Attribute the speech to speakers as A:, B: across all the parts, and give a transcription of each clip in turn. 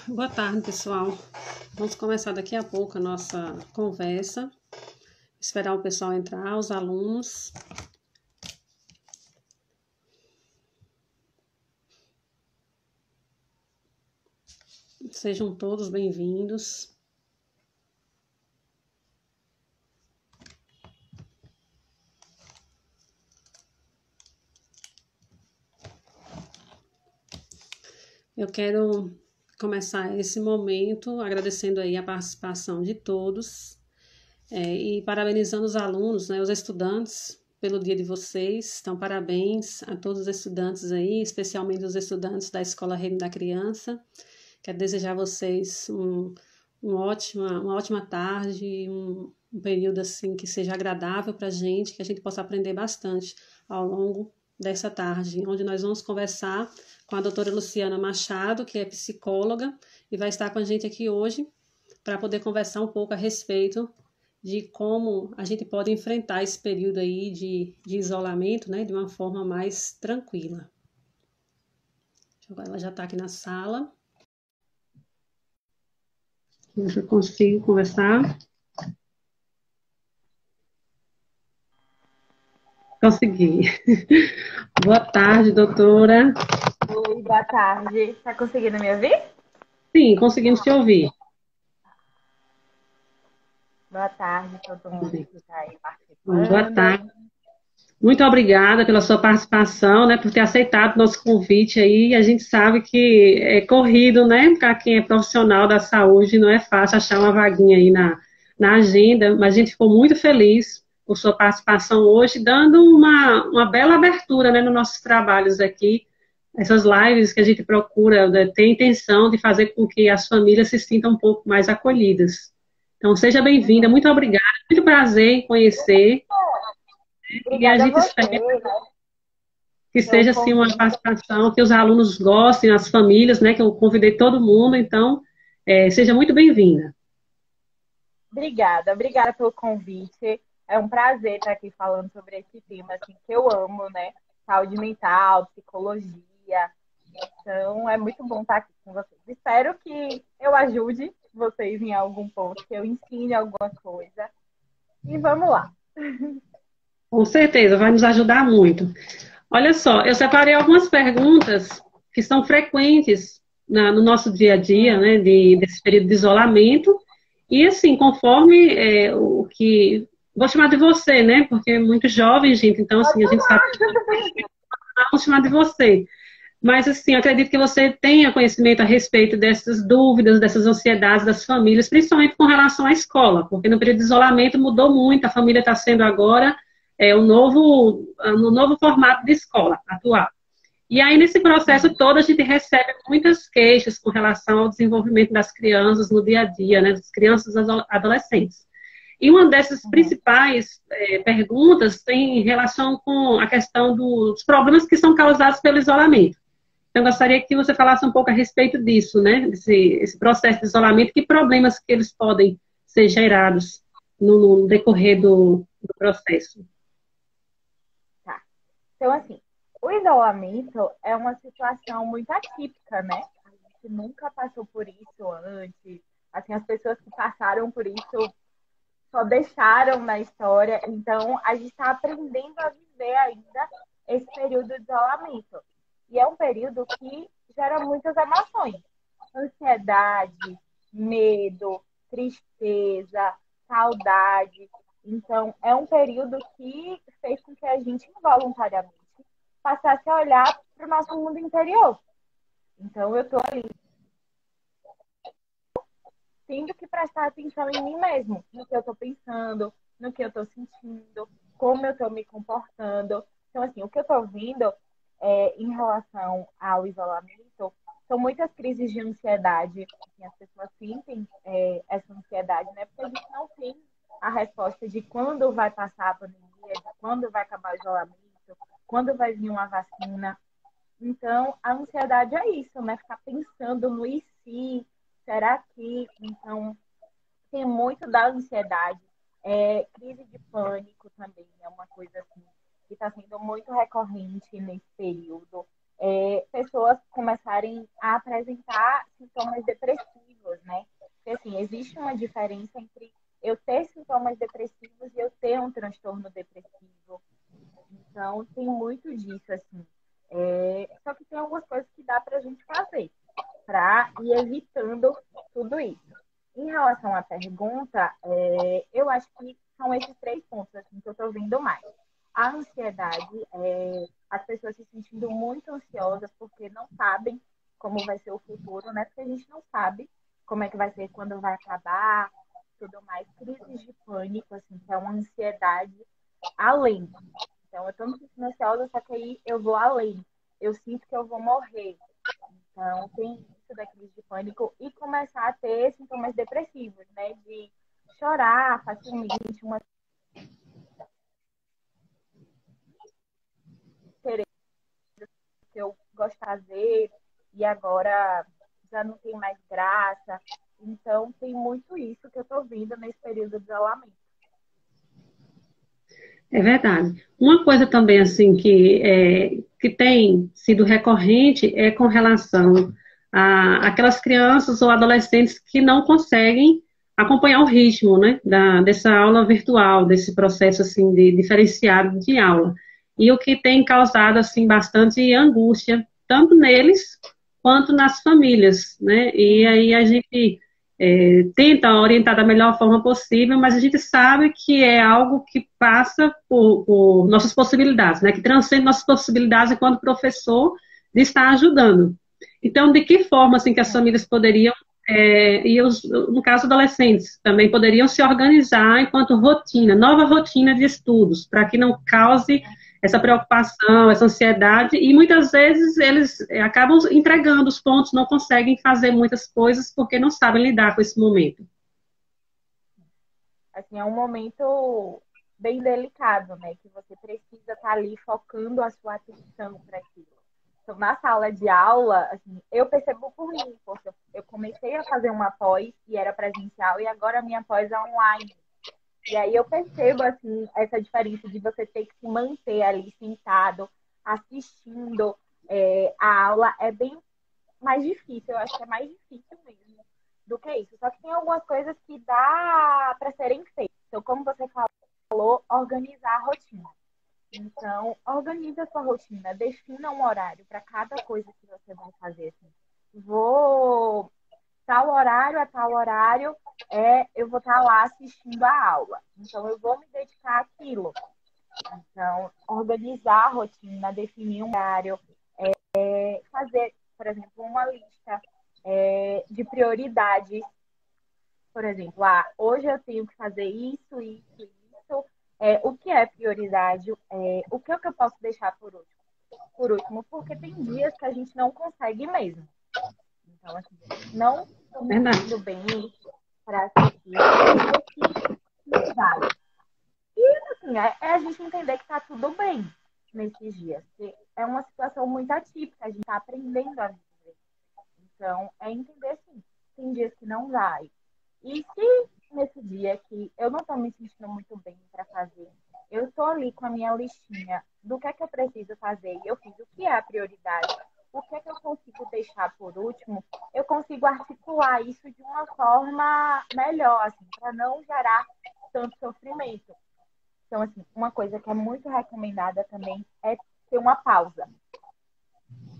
A: Boa tarde, pessoal. Vamos começar daqui a pouco a nossa conversa. Esperar o pessoal entrar, os alunos. Sejam todos bem-vindos. Eu quero começar esse momento agradecendo aí a participação de todos e parabenizando os alunos, né, os estudantes, pelo dia de vocês. Então, parabéns a todos os estudantes aí, especialmente os estudantes da Escola Reino da Criança. Quero desejar a vocês uma ótima tarde, um período assim que seja agradável para a gente, que a gente possa aprender bastante ao longo dessa tarde, onde nós vamos conversar com a doutora Luciana Machado, que é psicóloga, e vai estar com a gente aqui hoje para poder conversar um pouco a respeito de como a gente pode enfrentar esse período aí de isolamento, né, de uma forma mais tranquila. Ela já está aqui na sala. Eu consigo conversar? Consegui. Boa tarde, doutora.
B: Oi, boa tarde. Tá conseguindo me ouvir?
A: Sim, conseguimos te ouvir.
B: Boa tarde, todo mundo que está aí
A: Boa
B: participando.
A: tarde. Muito obrigada pela sua participação, né, por ter aceitado o nosso convite aí. A gente sabe que é corrido, né, para quem é profissional da saúde, não é fácil achar uma vaguinha aí na agenda, mas a gente ficou muito feliz por sua participação hoje, dando uma bela abertura, né, nos nossos trabalhos aqui. Essas lives que a gente procura, né, tem intenção de fazer com que as famílias se sintam um pouco mais acolhidas. Então, seja bem-vinda, muito obrigada, muito prazer em conhecer, e a
B: Obrigada a
A: gente
B: você,
A: espera
B: né,
A: que
B: pelo
A: seja assim uma
B: convite.
A: participação, que os alunos gostem, as famílias, né, que eu convidei todo mundo, então, seja muito bem-vinda.
B: Obrigada pelo convite. É um prazer estar aqui falando sobre esse tema assim, que eu amo, né? Saúde mental, psicologia. Então, é muito bom estar aqui com vocês. Espero que eu ajude vocês em algum ponto, que eu ensine alguma coisa. E vamos lá.
A: Com certeza, vai nos ajudar muito. Olha só, eu separei algumas perguntas que são frequentes no nosso dia a dia, né, desse período de isolamento, e assim, conforme o que... Vou chamar de você, né, porque é muito jovem, gente, então
B: Pode
A: assim, a gente sabe que vou chamar de você. Mas, assim, eu acredito que você tenha conhecimento a respeito dessas dúvidas, dessas ansiedades das famílias, principalmente com relação à escola, porque no período de isolamento mudou muito, a família está sendo agora no novo formato de escola atual. E aí, nesse processo todo, a gente recebe muitas queixas com relação ao desenvolvimento das crianças no dia a dia, né, das crianças e das adolescentes. E uma dessas principais perguntas tem relação com a questão dos problemas que são causados pelo isolamento. Então, eu gostaria que você falasse um pouco a respeito disso, né? Esse processo de isolamento, que problemas que eles podem ser gerados no decorrer do processo.
B: Tá. Então, assim, o isolamento é uma situação muito atípica, né? A gente nunca passou por isso antes. Assim, as pessoas que passaram por isso só deixaram na história. Então, a gente está aprendendo a viver ainda esse período de isolamento. E é um período que gera muitas emoções. Ansiedade, medo, tristeza, saudade. Então, é um período que fez com que a gente, involuntariamente, passasse a olhar para o nosso mundo interior. Então, eu estou ali tendo que prestar atenção em mim mesmo, no que eu estou pensando, no que eu estou sentindo, como eu estou me comportando. Então, assim, o que eu estou vendo em relação ao isolamento são muitas crises de ansiedade. Assim, as pessoas sentem essa ansiedade, né? Porque a gente não tem a resposta de quando vai passar a pandemia, de quando vai acabar o isolamento, quando vai vir uma vacina. Então, a ansiedade é isso, né? Ficar pensando no e se, será que? Então, tem muito da ansiedade. Crise de pânico também é uma coisa assim que está sendo muito recorrente nesse período. pessoas começarem a apresentar sintomas depressivos, né? Porque, assim, existe uma diferença entre eu ter sintomas depressivos e eu ter um transtorno depressivo. Então, tem muito disso, assim. Só que tem algumas coisas que dá para a gente fazer para ir evitando tudo isso. Em relação à pergunta, eu acho que são esses três pontos assim, que eu estou vendo mais. A ansiedade, as pessoas se sentindo muito ansiosas porque não sabem como vai ser o futuro, né? Porque a gente não sabe como é que vai ser quando vai acabar, tudo mais. Crises de pânico, assim, que é uma ansiedade além. Então, eu estou me sentindo ansiosa, só que aí eu vou além. Eu sinto que eu vou morrer. Então, tem isso da crise de pânico e começar a ter sintomas depressivos, né? De chorar facilmente, uma querer que eu gosto de fazer e agora já não tem mais graça. Então, tem muito isso que eu estou vendo nesse período de isolamento.
A: É verdade. Uma coisa também, assim, que tem sido recorrente é com relação a aquelas crianças ou adolescentes que não conseguem acompanhar o ritmo, né, dessa aula virtual, desse processo, assim, de diferenciado de aula. E o que tem causado, assim, bastante angústia, tanto neles quanto nas famílias, né, e aí a gente tenta orientar da melhor forma possível, mas a gente sabe que é algo que passa por nossas possibilidades, né? Que transcende nossas possibilidades enquanto professor de estar ajudando. Então, de que forma assim que as famílias poderiam no caso adolescentes também poderiam se organizar enquanto rotina, nova rotina de estudos, para que não cause essa preocupação, essa ansiedade, e muitas vezes eles acabam entregando os pontos, não conseguem fazer muitas coisas porque não sabem lidar com esse momento.
B: Assim, é um momento bem delicado, né? Que você precisa estar ali focando a sua atenção para aquilo. Então, na sala de aula, assim, eu percebo por mim, porque eu comecei a fazer uma pós e era presencial e agora a minha pós é online. E aí eu percebo, assim, essa diferença de você ter que se manter ali sentado, assistindo a aula. É bem mais difícil, eu acho que é mais difícil mesmo do que isso. Só que tem algumas coisas que dá para serem feitas. Então, como você falou, organizar a rotina. Então, organize a sua rotina, defina um horário para cada coisa que você vai fazer. Assim. Vou tal horário a tal horário, eu vou estar lá assistindo a aula. Então, eu vou me dedicar àquilo. Então, organizar a rotina, definir um horário, fazer, por exemplo, uma lista de prioridades. Por exemplo, hoje eu tenho que fazer isso, isso, isso. O que é prioridade? O que é que eu posso deixar por último? Por último, porque tem dias que a gente não consegue mesmo. Então, assim, não estou me
A: Verdade.
B: sentindo bem para assistir. Tem dias que não vai. E, assim, é a gente entender que está tudo bem nesses dias. Porque é uma situação muito atípica, a gente está aprendendo a viver. Então, é entender, sim, tem dias que não vai. E se nesse dia que eu não estou me sentindo muito bem para fazer, eu estou ali com a minha listinha do que é que eu preciso fazer e eu fiz o que é a prioridade, o que é que eu consigo deixar por último, eu consigo articular isso de uma forma melhor, assim, para não gerar tanto sofrimento. Então, assim, uma coisa que é muito recomendada também é ter uma pausa.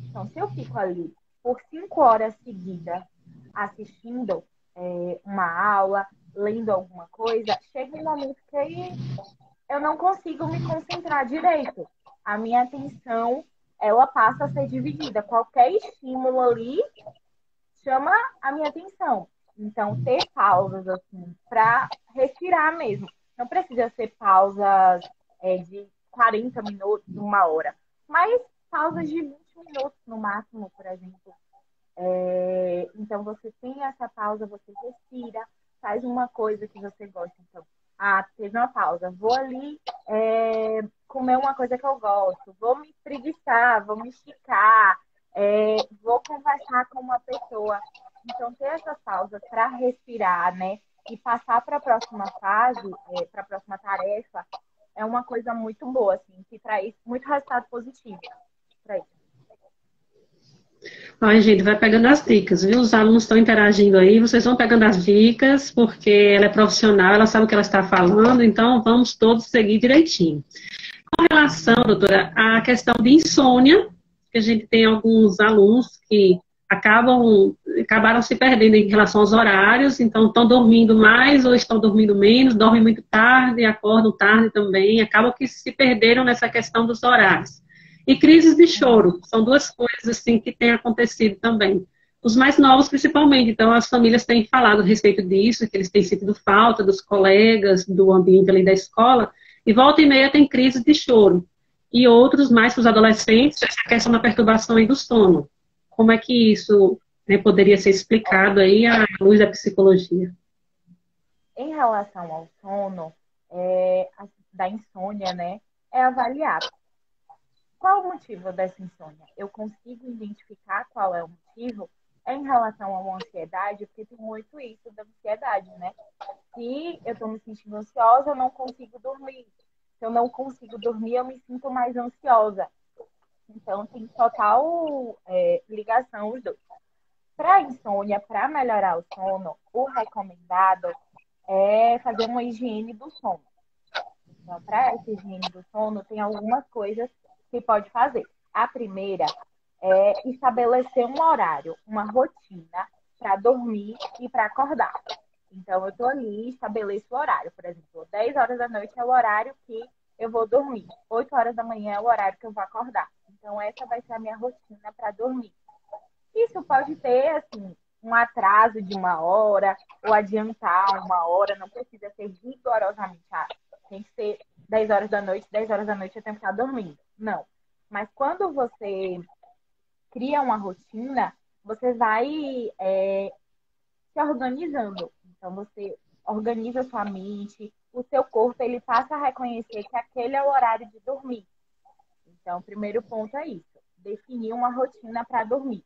B: Então, se eu fico ali por 5 horas seguidas assistindo uma aula, lendo alguma coisa, chega um momento que eu não consigo me concentrar direito. A minha atenção, ela passa a ser dividida. Qualquer estímulo ali chama a minha atenção. Então, ter pausas, assim, para respirar mesmo. Não precisa ser pausas de 40 minutos, 1 hora, mas pausas de 20 minutos no máximo, por exemplo. Então, você tem essa pausa, você respira, faz uma coisa que você gosta. Então, teve uma pausa, vou ali comer uma coisa que eu gosto, vou me preguiçar, vou me esticar, vou conversar com uma pessoa. Então, ter essas pausas para respirar, né? E passar para a próxima fase, para a próxima tarefa, é uma coisa muito boa, assim, que traz muito resultado positivo para isso.
A: Ai, gente, vai pegando as dicas, viu? Os alunos estão interagindo aí, vocês vão pegando as dicas, porque ela é profissional, ela sabe o que ela está falando, então vamos todos seguir direitinho. Com relação, doutora, à questão de insônia, que a gente tem alguns alunos que acabaram se perdendo em relação aos horários, então estão dormindo mais ou estão dormindo menos, dormem muito tarde, acordam tarde também, acabam que se perderam nessa questão dos horários. E crises de choro, são duas coisas assim que têm acontecido também. Os mais novos, principalmente, então as famílias têm falado a respeito disso, que eles têm sentido falta dos colegas, do ambiente ali da escola, e volta e meia tem crise de choro. E outros, mais para os adolescentes, essa questão da perturbação aí do sono. Como é que isso, né, poderia ser explicado aí à luz da psicologia?
B: Em relação ao sono, da insônia, né? É avaliar qual o motivo dessa insônia. Eu consigo identificar qual é o motivo em relação a uma ansiedade, porque tem muito isso da ansiedade, né? Se eu estou me sentindo ansiosa, eu não consigo dormir. Se eu não consigo dormir, eu me sinto mais ansiosa. Então, tem total ligação os dois. Para insônia, para melhorar o sono, o recomendado é fazer uma higiene do sono. Então, para essa higiene do sono, tem algumas coisas que pode fazer. A primeira é estabelecer um horário, uma rotina para dormir e para acordar. Então, eu estou ali, estabeleço o horário. Por exemplo, 10 horas da noite é o horário que eu vou dormir. 8 horas da manhã é o horário que eu vou acordar. Então, essa vai ser a minha rotina para dormir. Isso pode ter, assim, um atraso de uma hora ou adiantar uma hora. Não precisa ser rigorosamente. Tem que ser 10 horas da noite, 10 horas da noite eu tenho que estar dormindo. Não. Mas quando você cria uma rotina, você vai se organizando. Então, você organiza sua mente, o seu corpo ele passa a reconhecer que aquele é o horário de dormir. Então, o primeiro ponto é isso, definir uma rotina para dormir.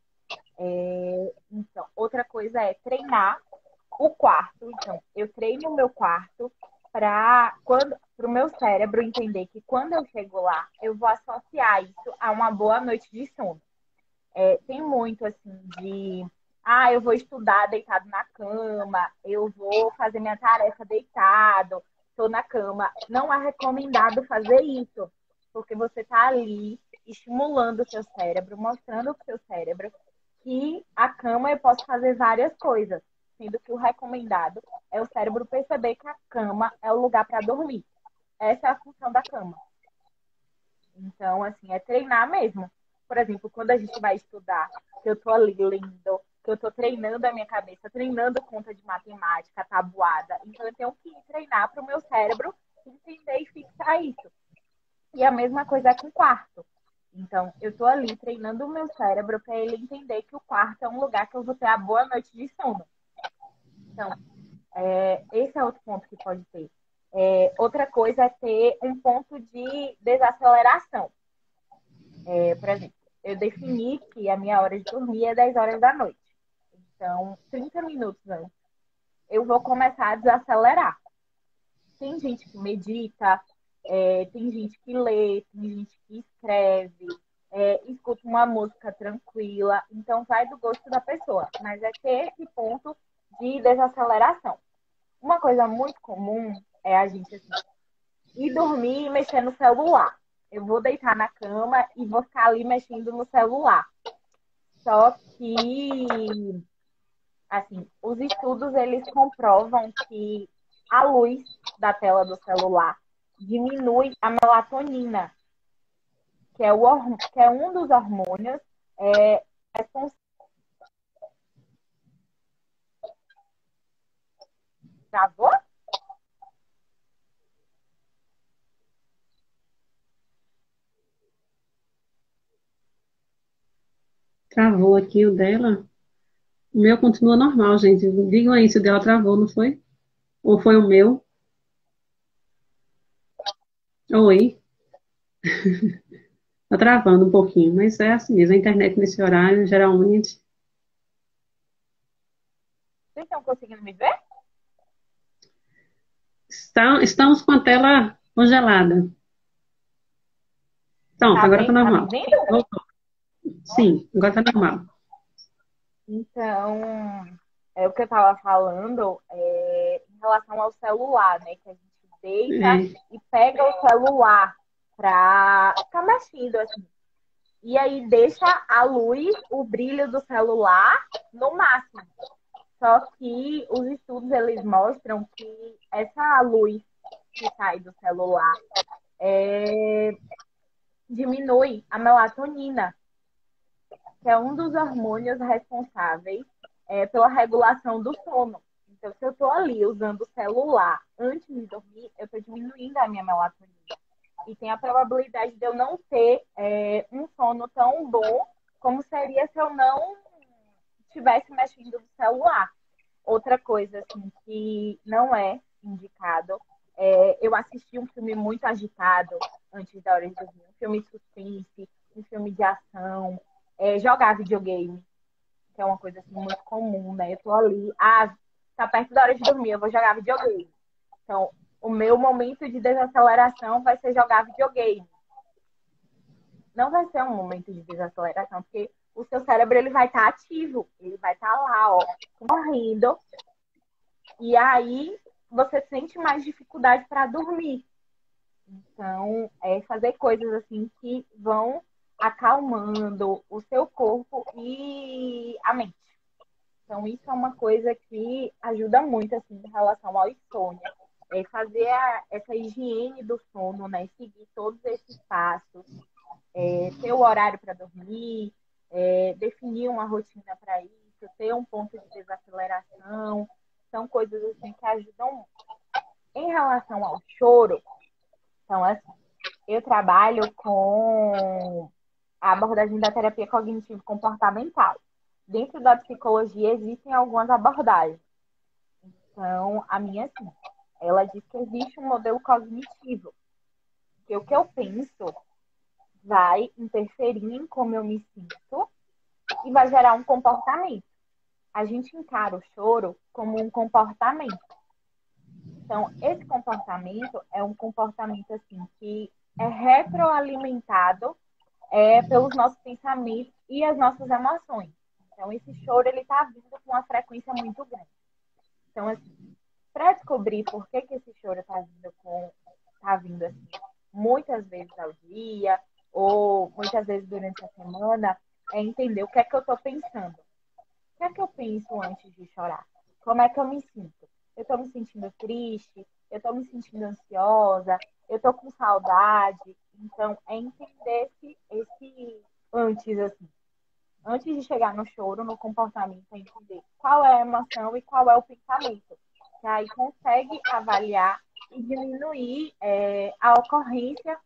B: Então, outra coisa é treinar o quarto. Então, eu treino o meu quarto para o meu cérebro entender que quando eu chego lá, eu vou associar isso a uma boa noite de sono. Tem muito assim de eu vou estudar deitado na cama, eu vou fazer minha tarefa deitado, estou na cama. Não é recomendado fazer isso, porque você está ali estimulando o seu cérebro, mostrando para o seu cérebro que a cama eu posso fazer várias coisas, sendo que o recomendado é o cérebro perceber que a cama é o lugar para dormir. Essa é a função da cama. Então, assim, é treinar mesmo. Por exemplo, quando a gente vai estudar, que eu tô ali lendo, que eu tô treinando a minha cabeça, treinando conta de matemática, tabuada. Então, eu tenho que treinar para o meu cérebro entender e fixar isso. E a mesma coisa é com o quarto. Então, eu tô ali treinando o meu cérebro para ele entender que o quarto é um lugar que eu vou ter a boa noite de sono. Então, esse é outro ponto que pode ter. Outra coisa é ter um ponto de desaceleração. Por exemplo, eu defini que a minha hora de dormir é 10 horas da noite. Então, 30 minutos antes, eu vou começar a desacelerar. Tem gente que medita, tem gente que lê, tem gente que escreve, escuta uma música tranquila. Então, vai do gosto da pessoa. Mas é ter esse ponto de desaceleração. Uma coisa muito comum é a gente assim, ir dormir e mexer no celular. Eu vou deitar na cama e vou ficar ali mexendo no celular. Só que, assim, os estudos, eles comprovam que a luz da tela do celular diminui a melatonina, que é um dos hormônios responsáveis. Travou?
A: Travou aqui o dela. O meu continua normal, gente. Digam aí se o dela travou, não foi? Ou foi o meu? Oi. Tá travando um pouquinho, mas é assim mesmo. A internet nesse horário, geralmente.
B: Vocês estão conseguindo me ver?
A: Estamos com a tela congelada. Pronto,
B: Tá
A: agora tá
B: bem? Tá me
A: normal.
B: vendo?
A: Voltou. Sim, agora tá normal.
B: Então, é o que eu estava falando em relação ao celular, né? Que a gente deita
A: É,
B: e pega o celular para ficar mexendo, assim. E aí deixa a luz, o brilho do celular no máximo. Só que os estudos, eles mostram que essa luz que sai do celular diminui a melatonina, que é um dos hormônios responsáveis pela regulação do sono. Então, se eu estou ali usando o celular antes de dormir, eu estou diminuindo a minha melatonina. E tem a probabilidade de eu não ter um sono tão bom como seria se eu não estivesse mexendo no celular. Outra coisa assim, que não é indicado, eu assisti um filme muito agitado antes da hora de dormir, um filme de suspense, um filme de ação, jogar videogame, que é uma coisa assim, muito comum, né? Eu tô ali, tá perto da hora de dormir, eu vou jogar videogame. Então, o meu momento de desaceleração vai ser jogar videogame. Não vai ser um momento de desaceleração, porque o seu cérebro ele vai estar ativo, ele vai estar lá, ó, correndo, e aí você sente mais dificuldade para dormir. Então, fazer coisas assim que vão acalmando o seu corpo e a mente. Então, isso é uma coisa que ajuda muito assim, em relação ao insônia. Fazer essa higiene do sono, né? Seguir todos esses passos, ter o horário para dormir, definir uma rotina para isso, ter um ponto de desaceleração, são coisas assim que ajudam muito. Em relação ao choro, então assim, eu trabalho com a abordagem da terapia cognitivo-comportamental. Dentro da psicologia existem algumas abordagens. Então, a minha, assim, ela diz que existe um modelo cognitivo, que o que eu penso vai interferir em como eu me sinto e vai gerar um comportamento. A gente encara o choro como um comportamento. Então, esse comportamento é um comportamento assim que é retroalimentado pelos nossos pensamentos e as nossas emoções. Então, esse choro ele está vindo com uma frequência muito grande. Então, assim, para descobrir por que esse choro tá vindo assim, muitas vezes ao dia ou muitas vezes durante a semana, é entender o que é que eu estou pensando. O que é que eu penso antes de chorar? Como é que eu me sinto? Eu estou me sentindo triste? Eu estou me sentindo ansiosa? Eu estou com saudade? Então, é entender esse antes, assim. Antes de chegar no choro, no comportamento, é entender qual é a emoção e qual é o pensamento. Que aí consegue avaliar e diminuir a ocorrência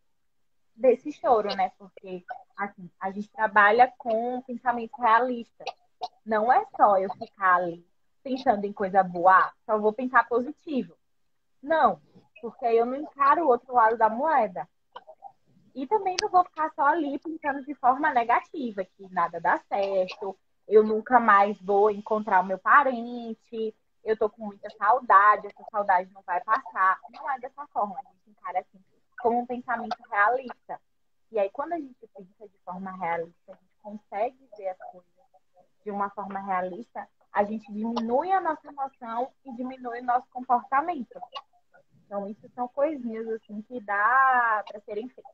B: desse choro, né? Porque, assim, a gente trabalha com um pensamento realista. Não é só eu ficar ali pensando em coisa boa, só vou pensar positivo. Não, porque aí eu não encaro o outro lado da moeda. E também não vou ficar só ali pensando de forma negativa, que nada dá certo, eu nunca mais vou encontrar o meu parente, eu tô com muita saudade, essa saudade não vai passar. Não é dessa forma, a gente encara assim como um pensamento realista. E aí, quando a gente pensa de forma realista, a gente consegue ver as coisas de uma forma realista, a gente diminui a nossa emoção e diminui o nosso comportamento. Então, isso são coisinhas assim que dá para serem feitas.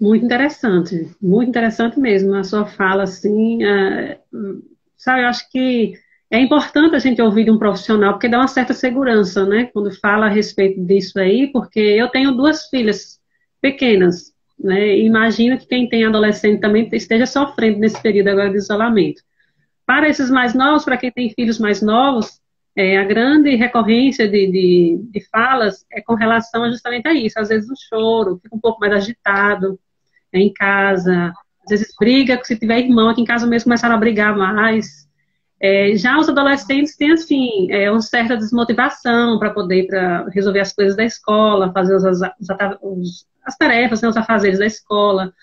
A: Muito interessante mesmo a sua fala, assim, sabe, eu acho que é importante a gente ouvir de um profissional, porque dá uma certa segurança, né, quando fala a respeito disso aí, porque eu tenho duas filhas pequenas, né, e imagino que quem tem adolescente também esteja sofrendo nesse período agora de isolamento. Para esses mais novos, para quem tem filhos mais novos, a grande recorrência de falas é com relação justamente a isso, às vezes o choro, fica um pouco mais agitado, em casa, às vezes briga, se tiver irmão, aqui em casa mesmo começaram a brigar mais. Já os adolescentes têm, assim, uma certa desmotivação para poder pra resolver as coisas da escola, fazer as tarefas, né, os afazeres da escola.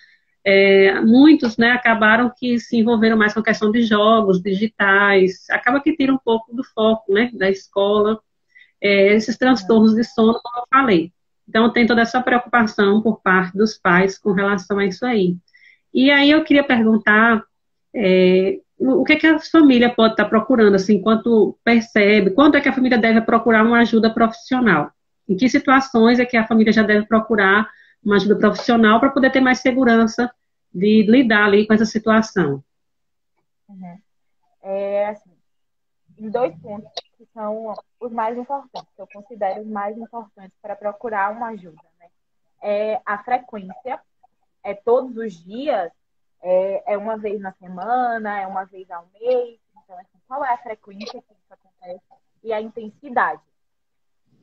A: Muitos, né, acabaram que se envolveram mais com a questão de jogos digitais, acaba que tira um pouco do foco, né, da escola, esses transtornos de sono, como eu falei. Então, tem toda essa preocupação por parte dos pais com relação a isso aí. E aí eu queria perguntar o que é que a família pode estar procurando, assim, quando percebe, quando é que a família deve procurar uma ajuda profissional? Em que situações é que a família já deve procurar uma ajuda profissional para poder ter mais segurança de lidar ali com essa situação?
B: Uhum. Assim, em dois pontos que são os mais importantes, que eu considero os mais importantes para procurar uma ajuda, né? É a frequência, é todos os dias, é uma vez na semana, é uma vez ao mês. Então, assim, qual é a frequência que isso acontece e a intensidade?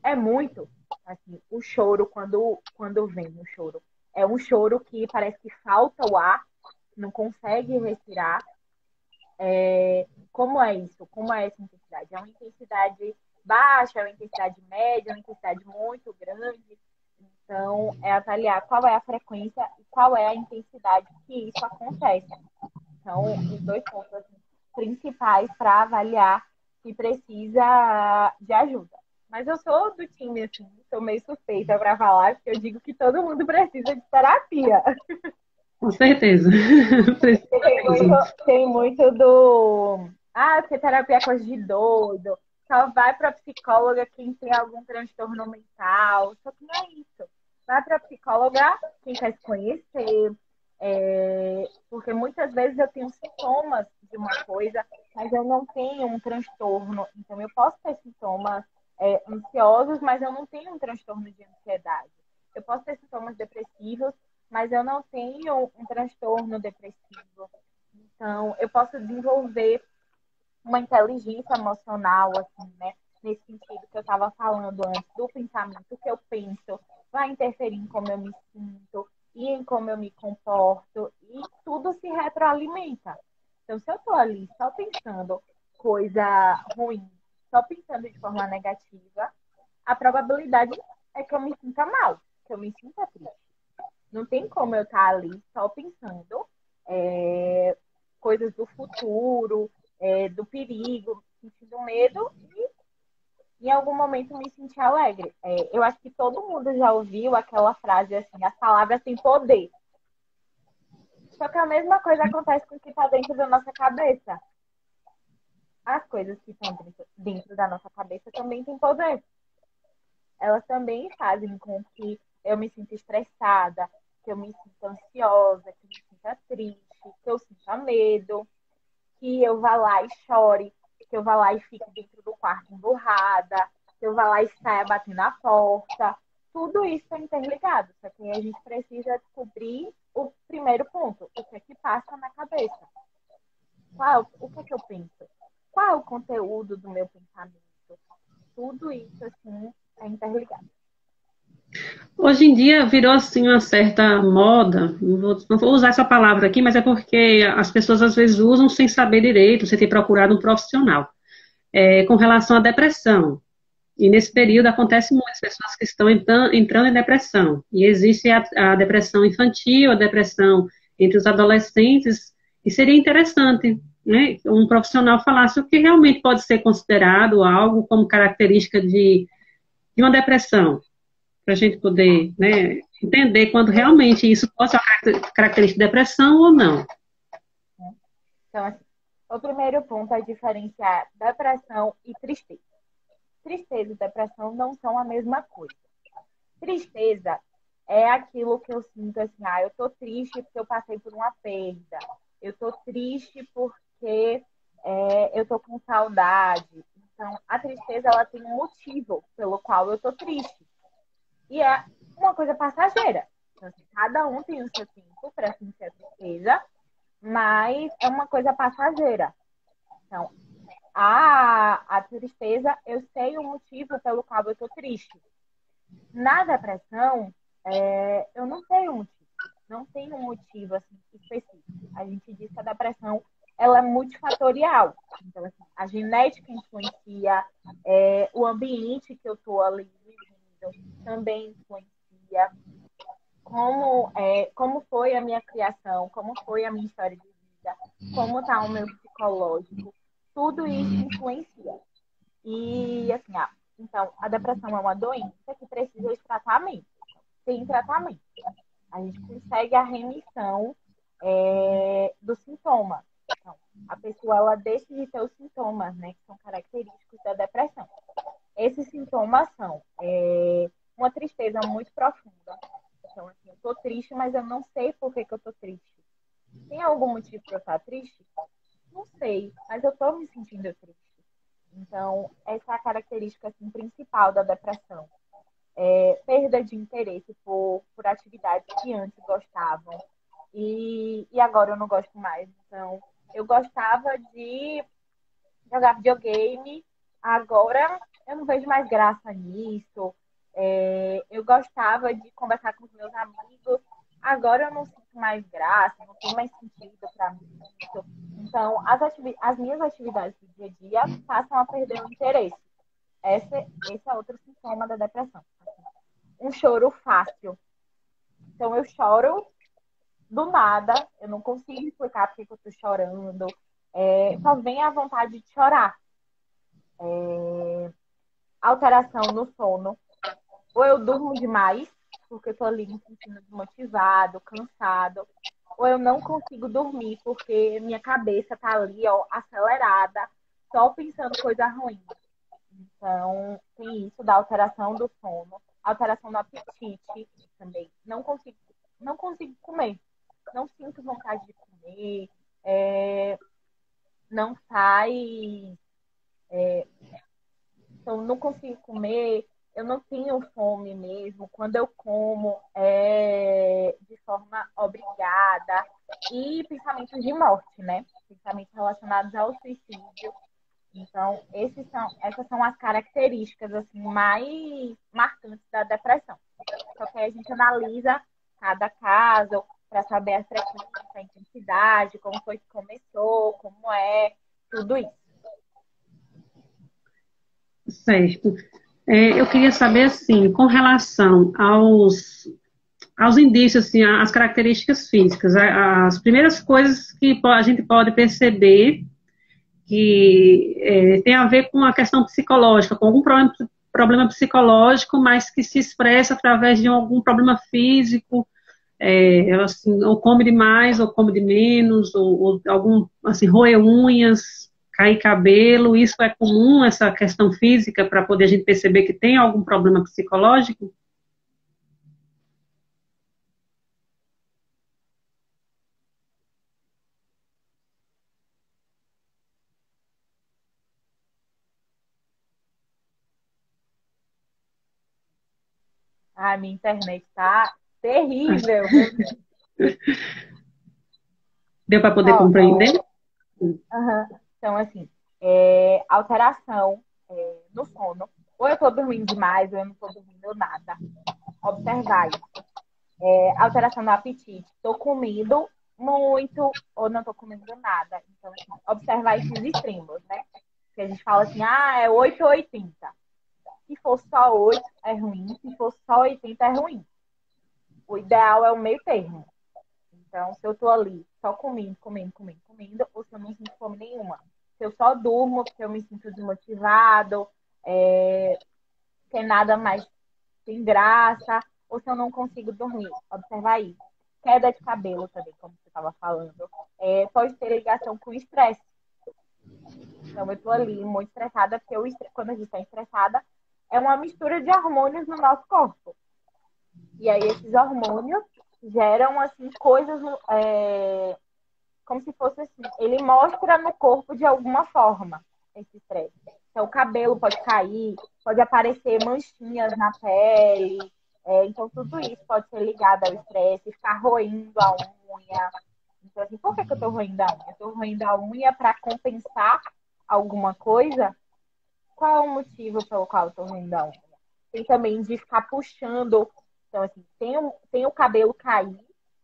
B: É muito, assim, o choro, quando vem o choro. É um choro que parece que falta o ar, não consegue respirar. Como é isso? Como é essa intensidade? É uma intensidade baixa, é uma intensidade média, é uma intensidade muito grande. Então, é avaliar qual é a frequência e qual é a intensidade que isso acontece. São os dois pontos assim, principais para avaliar se precisa de ajuda. Mas eu sou do time, assim, sou meio suspeita para falar, porque eu digo que todo mundo precisa de terapia.
A: Com certeza.
B: Tem muito do. Ah, porque terapia é coisa de doido. Só vai para psicóloga quem tem algum transtorno mental. Só que não é isso. Vai para psicóloga quem quer se conhecer. Porque muitas vezes eu tenho sintomas de uma coisa, mas eu não tenho um transtorno. Então, eu posso ter sintomas ansiosos, mas eu não tenho um transtorno de ansiedade. Eu posso ter sintomas depressivos, mas eu não tenho um transtorno depressivo. Então, eu posso desenvolver uma inteligência emocional, assim, né? Nesse sentido que eu estava falando antes, do pensamento que eu penso, vai interferir em como eu me sinto e em como eu me comporto, e tudo se retroalimenta. Então, se eu estou ali só pensando coisa ruim, só pensando de forma negativa, a probabilidade é que eu me sinta mal, que eu me sinta triste. Não tem como eu estar ali só pensando é, coisas do futuro, do perigo, sentindo medo e em algum momento me sentir alegre. Eu acho que todo mundo já ouviu aquela frase assim, as palavras têm poder. Só que a mesma coisa acontece com o que está dentro da nossa cabeça. As coisas que estão dentro da nossa cabeça também têm poder. Elas também fazem com que eu me sinta estressada, que eu me sinta ansiosa, que eu me sinta triste, que eu sinta medo, que eu vá lá e chore, que eu vá lá e fique dentro do quarto emburrada, que eu vá lá e saia batendo na porta. Tudo isso é interligado, só que a gente precisa descobrir o primeiro ponto, o que é que passa na cabeça. O que é que eu penso? Qual é o conteúdo do meu pensamento? Tudo isso, assim, é interligado.
A: Hoje em dia virou assim uma certa moda, não vou usar essa palavra aqui, mas é porque as pessoas às vezes usam sem saber direito, sem ter procurado um profissional, com relação à depressão. E nesse período acontece muitas pessoas que estão entrando em depressão. E existe a depressão infantil, a depressão entre os adolescentes, e seria interessante, né, um profissional falasse o que realmente pode ser considerado algo como característica de uma depressão, para a gente poder, né, entender quando realmente isso pode ser uma característica de depressão ou não.
B: Então, assim, o primeiro ponto é diferenciar depressão e tristeza. Tristeza e depressão não são a mesma coisa. Tristeza é aquilo que eu sinto assim, eu tô triste porque eu passei por uma perda. Eu tô triste porque eu tô com saudade. Então, a tristeza, ela tem um motivo pelo qual eu tô triste. E é uma coisa passageira. Então, assim, cada um tem o seu tempo para sentir a tristeza, mas é uma coisa passageira. Então, a tristeza, eu sei o motivo pelo qual eu estou triste. Na depressão, eu não sei o motivo. Não tem um motivo assim, específico. A gente diz que a depressão ela é multifatorial. Então, assim, a genética influencia, o ambiente que eu estou ali vivendo também influencia. Como foi a minha criação, como foi a minha história de vida, como está o meu psicológico, tudo isso influencia. E assim, então, a depressão é uma doença que precisa de tratamento. Tem tratamento. A gente consegue a remissão do sintoma. Então, a pessoa ela deixa de ter os sintomas, né, que são característicos da depressão. Esses sintomas são uma tristeza muito profunda. Então, assim, eu tô triste, mas eu não sei por que eu tô triste. Tem algum motivo para eu estar triste? Não sei, mas eu tô me sentindo triste. Então, essa é a característica assim, principal da depressão. Perda de interesse por atividades que antes gostavam. E agora eu não gosto mais. Então, eu gostava de jogar videogame, agora eu não vejo mais graça nisso. Eu gostava de conversar com os meus amigos, agora eu não sinto mais graça, não tem mais sentido para mim isso. Então, as minhas atividades do dia a dia passam a perder o interesse. Esse é outro sintoma da depressão. Um choro fácil. Então, eu choro do nada, eu não consigo explicar porque que eu tô chorando. Só vem a vontade de chorar. Alteração no sono. Ou eu durmo demais, porque eu tô ali me sentindo desmotivado, cansado. Ou eu não consigo dormir, porque minha cabeça tá ali, ó, acelerada, só pensando coisa ruim. Então, tem isso da alteração do sono. Alteração do apetite também. Não consigo comer. Não sinto vontade de comer. Não sai. Então, não consigo comer. Eu não tenho fome mesmo. Quando eu como, é de forma obrigada. E pensamentos de morte, né? Pensamentos relacionados ao suicídio. Então, essas são as características assim, mais marcantes da depressão. Só que aí a gente analisa cada caso para saber a frequência, a intensidade, como foi que começou, como é, tudo isso.
A: Certo. Eu queria saber, assim, com relação aos indícios, assim, às características físicas, as primeiras coisas que a gente pode perceber que tem a ver com a questão psicológica, com algum problema psicológico, mas que se expressa através de algum problema físico, assim, ou come demais, ou come de menos, ou algum, assim, roer unhas, cair cabelo, isso é comum, essa questão física, para poder a gente perceber que tem algum problema psicológico?
B: Ai, minha internet tá terrível, meu Deus.
A: Deu para poder
B: Ó,
A: compreender?
B: aham. Então, assim, alteração no sono. Ou eu tô dormindo demais, ou eu não tô dormindo nada. Observar isso. Alteração no apetite. Tô comendo muito ou não tô comendo nada. Então, assim, observar esses extremos, né? Que a gente fala assim, é 8 ou 80. Se for só 8, é ruim. Se for só 80, é ruim. O ideal é o meio termo. Então, se eu tô ali só comendo, comendo, comendo, comendo, ou se eu não sinto fome nenhuma. Se eu só durmo porque eu me sinto desmotivado, sem nada mais sem graça, ou se eu não consigo dormir. Observar isso. Queda de cabelo também, como você estava falando. Pode ter ligação com estresse. Então, eu tô ali muito estressada, porque quando a gente está estressada, é uma mistura de hormônios no nosso corpo. E aí, esses hormônios geram, assim, coisas como se fosse assim, ele mostra no corpo de alguma forma esse estresse. Então, o cabelo pode cair, pode aparecer manchinhas na pele. Então, tudo isso pode ser ligado ao estresse, ficar roendo a unha. Então, assim, por que eu tô roendo a unha? Eu tô roendo a unha para compensar alguma coisa? Qual é o motivo pelo qual eu tô roendo a unha? Tem também de ficar puxando. Então, assim, tem o cabelo cair,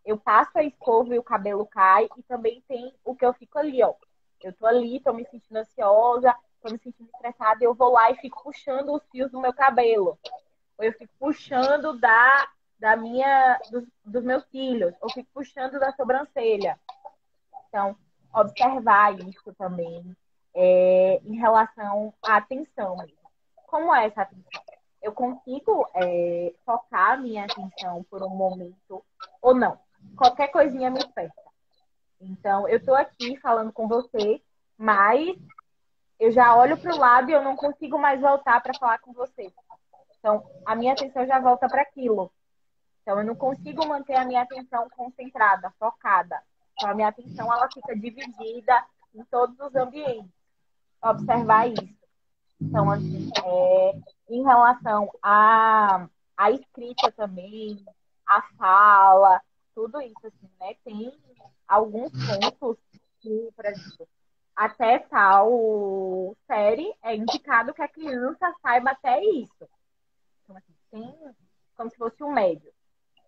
B: eu passo a escova e o cabelo cai, e também tem o que eu fico ali, ó. Eu tô ali, tô me sentindo ansiosa, tô me sentindo estressada, e eu vou lá e fico puxando os fios do meu cabelo. Ou eu fico puxando dos meus cílios, ou fico puxando da sobrancelha. Então, observar isso também em relação à atenção mesmo. Como é essa atenção? Eu consigo focar minha atenção por um momento ou não? Qualquer coisinha me desperta. Então, eu estou aqui falando com você, mas eu já olho para o lado e eu não consigo mais voltar para falar com você. Então, a minha atenção já volta para aquilo. Então, eu não consigo manter a minha atenção concentrada, focada. Então, a minha atenção ela fica dividida em todos os ambientes. Observar isso. Então, assim, em relação à escrita também, à fala, tudo isso, assim, né? Tem alguns pontos que, por exemplo, até tal série é indicado que a criança saiba até isso. Então, assim, tem como se fosse um médio.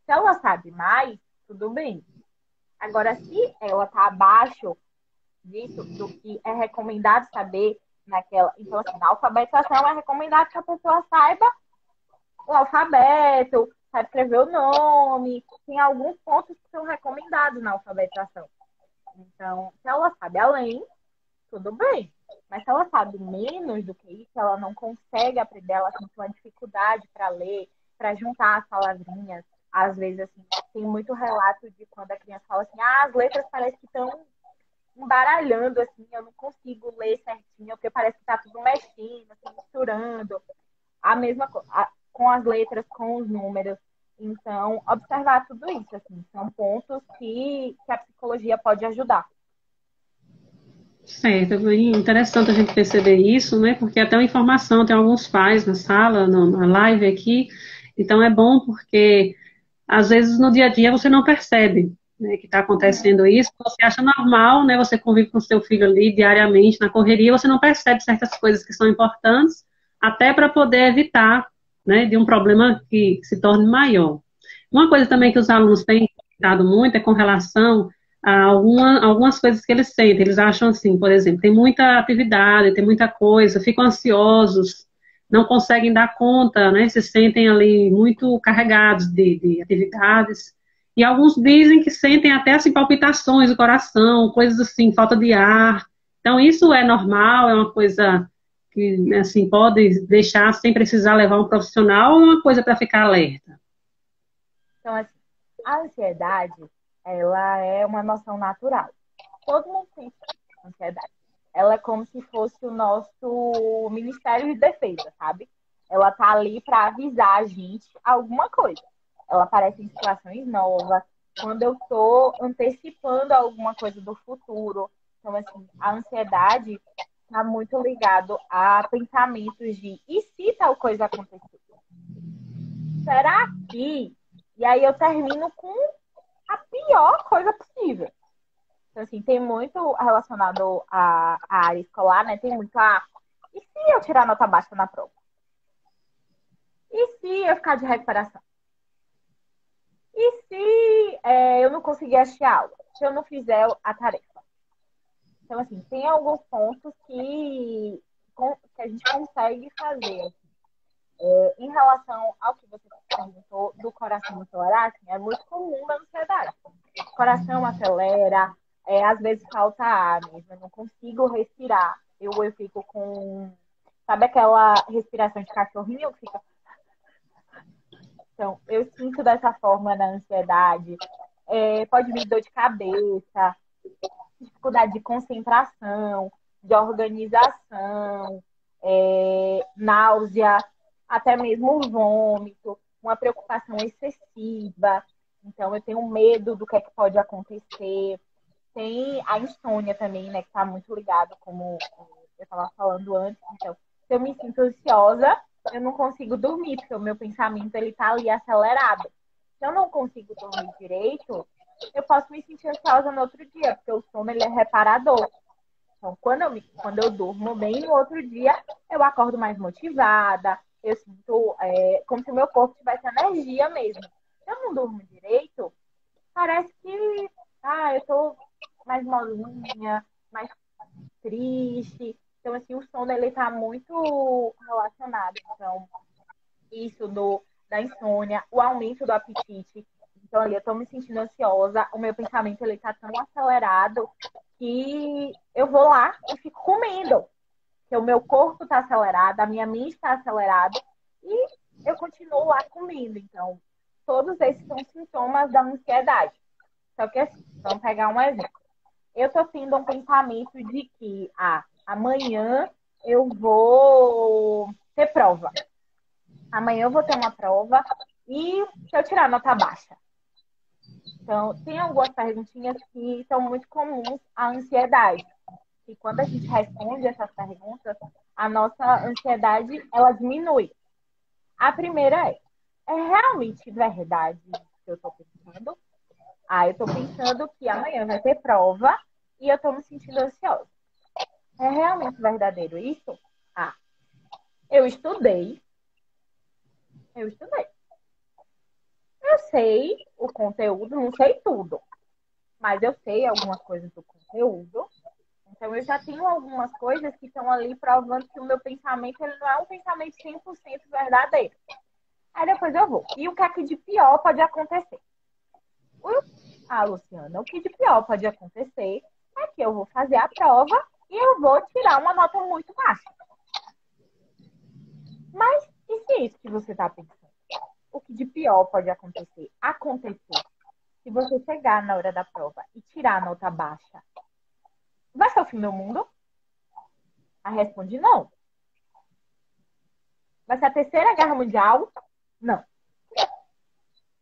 B: Se ela sabe mais, tudo bem. Agora, se ela está abaixo disso, do que é recomendado saber naquela. Então, assim, na alfabetização é recomendado que a pessoa saiba o alfabeto, saiba escrever o nome. Tem alguns pontos que são recomendados na alfabetização. Então, se ela sabe além, tudo bem. Mas se ela sabe menos do que isso, ela não consegue aprender, ela tem uma dificuldade para ler, para juntar as palavrinhas. Às vezes, assim, tem muito relato de quando a criança fala assim, as letras parecem que estão embaralhando, assim, eu não consigo ler certinho, porque parece que tá tudo mexendo, assim, misturando. A mesma coisa, com as letras, com os números. Então, observar tudo isso, assim, são pontos que a psicologia pode ajudar.
A: Certo, é bem interessante a gente perceber isso, né? Porque até uma informação, tem alguns pais na sala, na live aqui, então é bom porque às vezes no dia a dia você não percebe, né, que está
B: Uhum.
A: acontecendo isso, você acha normal, né? Você convive com seu filho ali diariamente na correria, você não percebe certas coisas que são importantes, até para poder evitar, né, de um problema que se torne maior. Uma coisa também que os alunos têm comentado muito é com relação a algumas coisas que eles sentem. Eles acham assim, por exemplo, tem muita atividade, tem muita coisa, ficam ansiosos, não conseguem dar conta, né? Se sentem ali muito carregados de atividades. E alguns dizem que sentem até assim palpitações do coração, coisas assim, falta de ar. Então isso é normal, é uma coisa que né, assim pode deixar sem precisar levar um profissional, ou é uma coisa para ficar alerta.
B: Então, assim, a ansiedade, ela é uma noção natural. Todo mundo tem ansiedade. Ela é como se fosse o nosso Ministério de Defesa, sabe? Ela tá ali para avisar a gente alguma coisa. Ela aparece em situações novas, quando eu tô antecipando alguma coisa do futuro. Então, assim, a ansiedade está muito ligado a pensamentos de e se tal coisa acontecer? Será que? E aí eu termino com a pior coisa possível. Então, assim, tem muito relacionado à área escolar, né? Tem muito e se eu tirar nota baixa na prova? E se eu ficar de recuperação? E se eu não conseguir assistir a aula? Se eu não fizer a tarefa? Então, assim, tem alguns pontos que a gente consegue fazer. Em relação ao que você perguntou do coração acelerar, assim, é muito comum na ansiedade. O coração acelera, às vezes falta ar mesmo, eu não consigo respirar. Eu fico com. Sabe aquela respiração de cachorrinho que fica. Então, eu sinto dessa forma na ansiedade. Pode vir dor de cabeça, dificuldade de concentração, de organização, náusea, até mesmo vômito, uma preocupação excessiva. Então, eu tenho medo do que pode acontecer. Tem a insônia também, né, que está muito ligado, como eu estava falando antes. Então, se eu me sinto ansiosa, eu não consigo dormir, porque o meu pensamento ele está ali acelerado. Se eu não consigo dormir direito, eu posso me sentir ansiosa no outro dia, porque o sono ele é reparador. Então, quando eu durmo bem, no outro dia eu acordo mais motivada, eu sinto como se o meu corpo tivesse energia mesmo. Se eu não durmo direito, parece que eu tô mais molinha, mais triste. Então, assim, o sono ele tá muito relacionado. Então, isso da insônia, o aumento do apetite. Então, ali, eu tô me sentindo ansiosa, o meu pensamento ele tá tão acelerado que eu vou lá e fico comendo. Que o meu corpo tá acelerado, a minha mente está acelerada e eu continuo lá comendo. Então, todos esses são sintomas da ansiedade. Só que assim, vamos pegar um exemplo. eu tô tendo um pensamento de que amanhã eu vou ter prova. Amanhã eu vou ter uma prova e se eu tirar nota baixa. Então, tem algumas perguntinhas que são muito comuns à ansiedade. E quando a gente responde essas perguntas, a nossa ansiedade, ela diminui. A primeira é realmente verdade o que eu estou pensando? Eu estou pensando que amanhã vai ter prova e eu estou me sentindo ansiosa. É realmente verdadeiro isso? Ah, eu estudei. Eu estudei. Eu sei o conteúdo, não sei tudo, mas eu sei algumas coisas do conteúdo. Então, eu já tenho algumas coisas que estão ali provando que o meu pensamento ele não é um pensamento 100% verdadeiro. Aí depois eu vou. E o que é que de pior pode acontecer? Luciana, o que de pior pode acontecer é que eu vou fazer a prova e eu vou tirar uma nota muito baixa. Mas e se é isso que você está pensando? O que de pior pode acontecer? Se você chegar na hora da prova e tirar a nota baixa, vai ser o fim do mundo? A responde não. Vai ser a terceira guerra mundial? Não.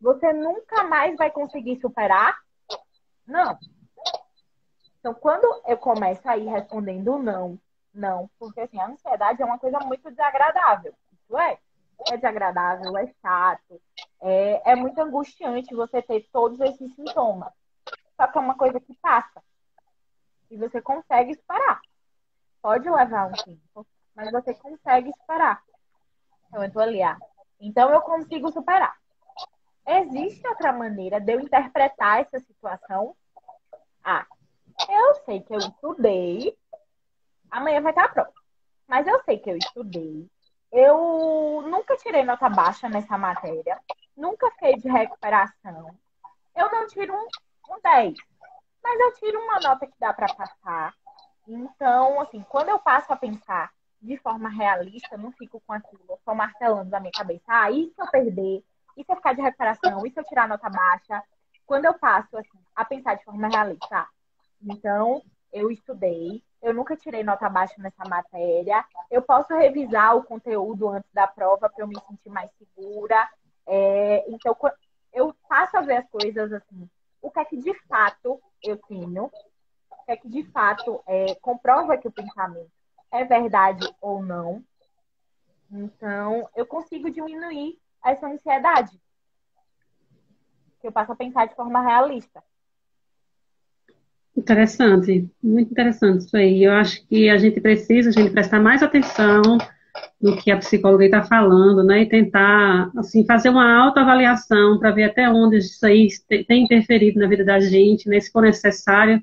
B: Você nunca mais vai conseguir superar? Não. Então, quando eu começo a ir respondendo não, não, porque assim, a ansiedade é uma coisa muito desagradável. Isso é desagradável, é chato, é muito angustiante você ter todos esses sintomas. Só que é uma coisa que passa e você consegue superar. Pode levar um tempo, mas você consegue superar. Então, eu tô ali, então eu consigo superar. Existe outra maneira de eu interpretar essa situação? Eu sei que eu estudei, amanhã vai estar a prova. Mas eu sei que eu estudei. Eu nunca tirei nota baixa nessa matéria. Nunca fiquei de recuperação. Eu não tiro um 10. Mas eu tiro uma nota que dá para passar. Então, assim, quando eu passo a pensar de forma realista, não fico com aquilo, só martelando na minha cabeça. E se eu perder? E se eu ficar de recuperação? E se eu tirar nota baixa? Quando eu passo assim, a pensar de forma realista, então, eu estudei, eu nunca tirei nota baixa nessa matéria. Eu posso revisar o conteúdo antes da prova para eu me sentir mais segura. Então, eu passo a ver as coisas assim. O que é que de fato eu tenho? O que é que de fato comprova que o pensamento é verdade ou não? Então, eu consigo diminuir essa ansiedade. Que eu passo a pensar de forma realista.
A: Interessante, muito interessante isso aí. Eu acho que a gente prestar mais atenção no que a psicóloga está falando, né? E tentar, assim, fazer uma autoavaliação para ver até onde isso aí tem interferido na vida da gente, né? Se for necessário,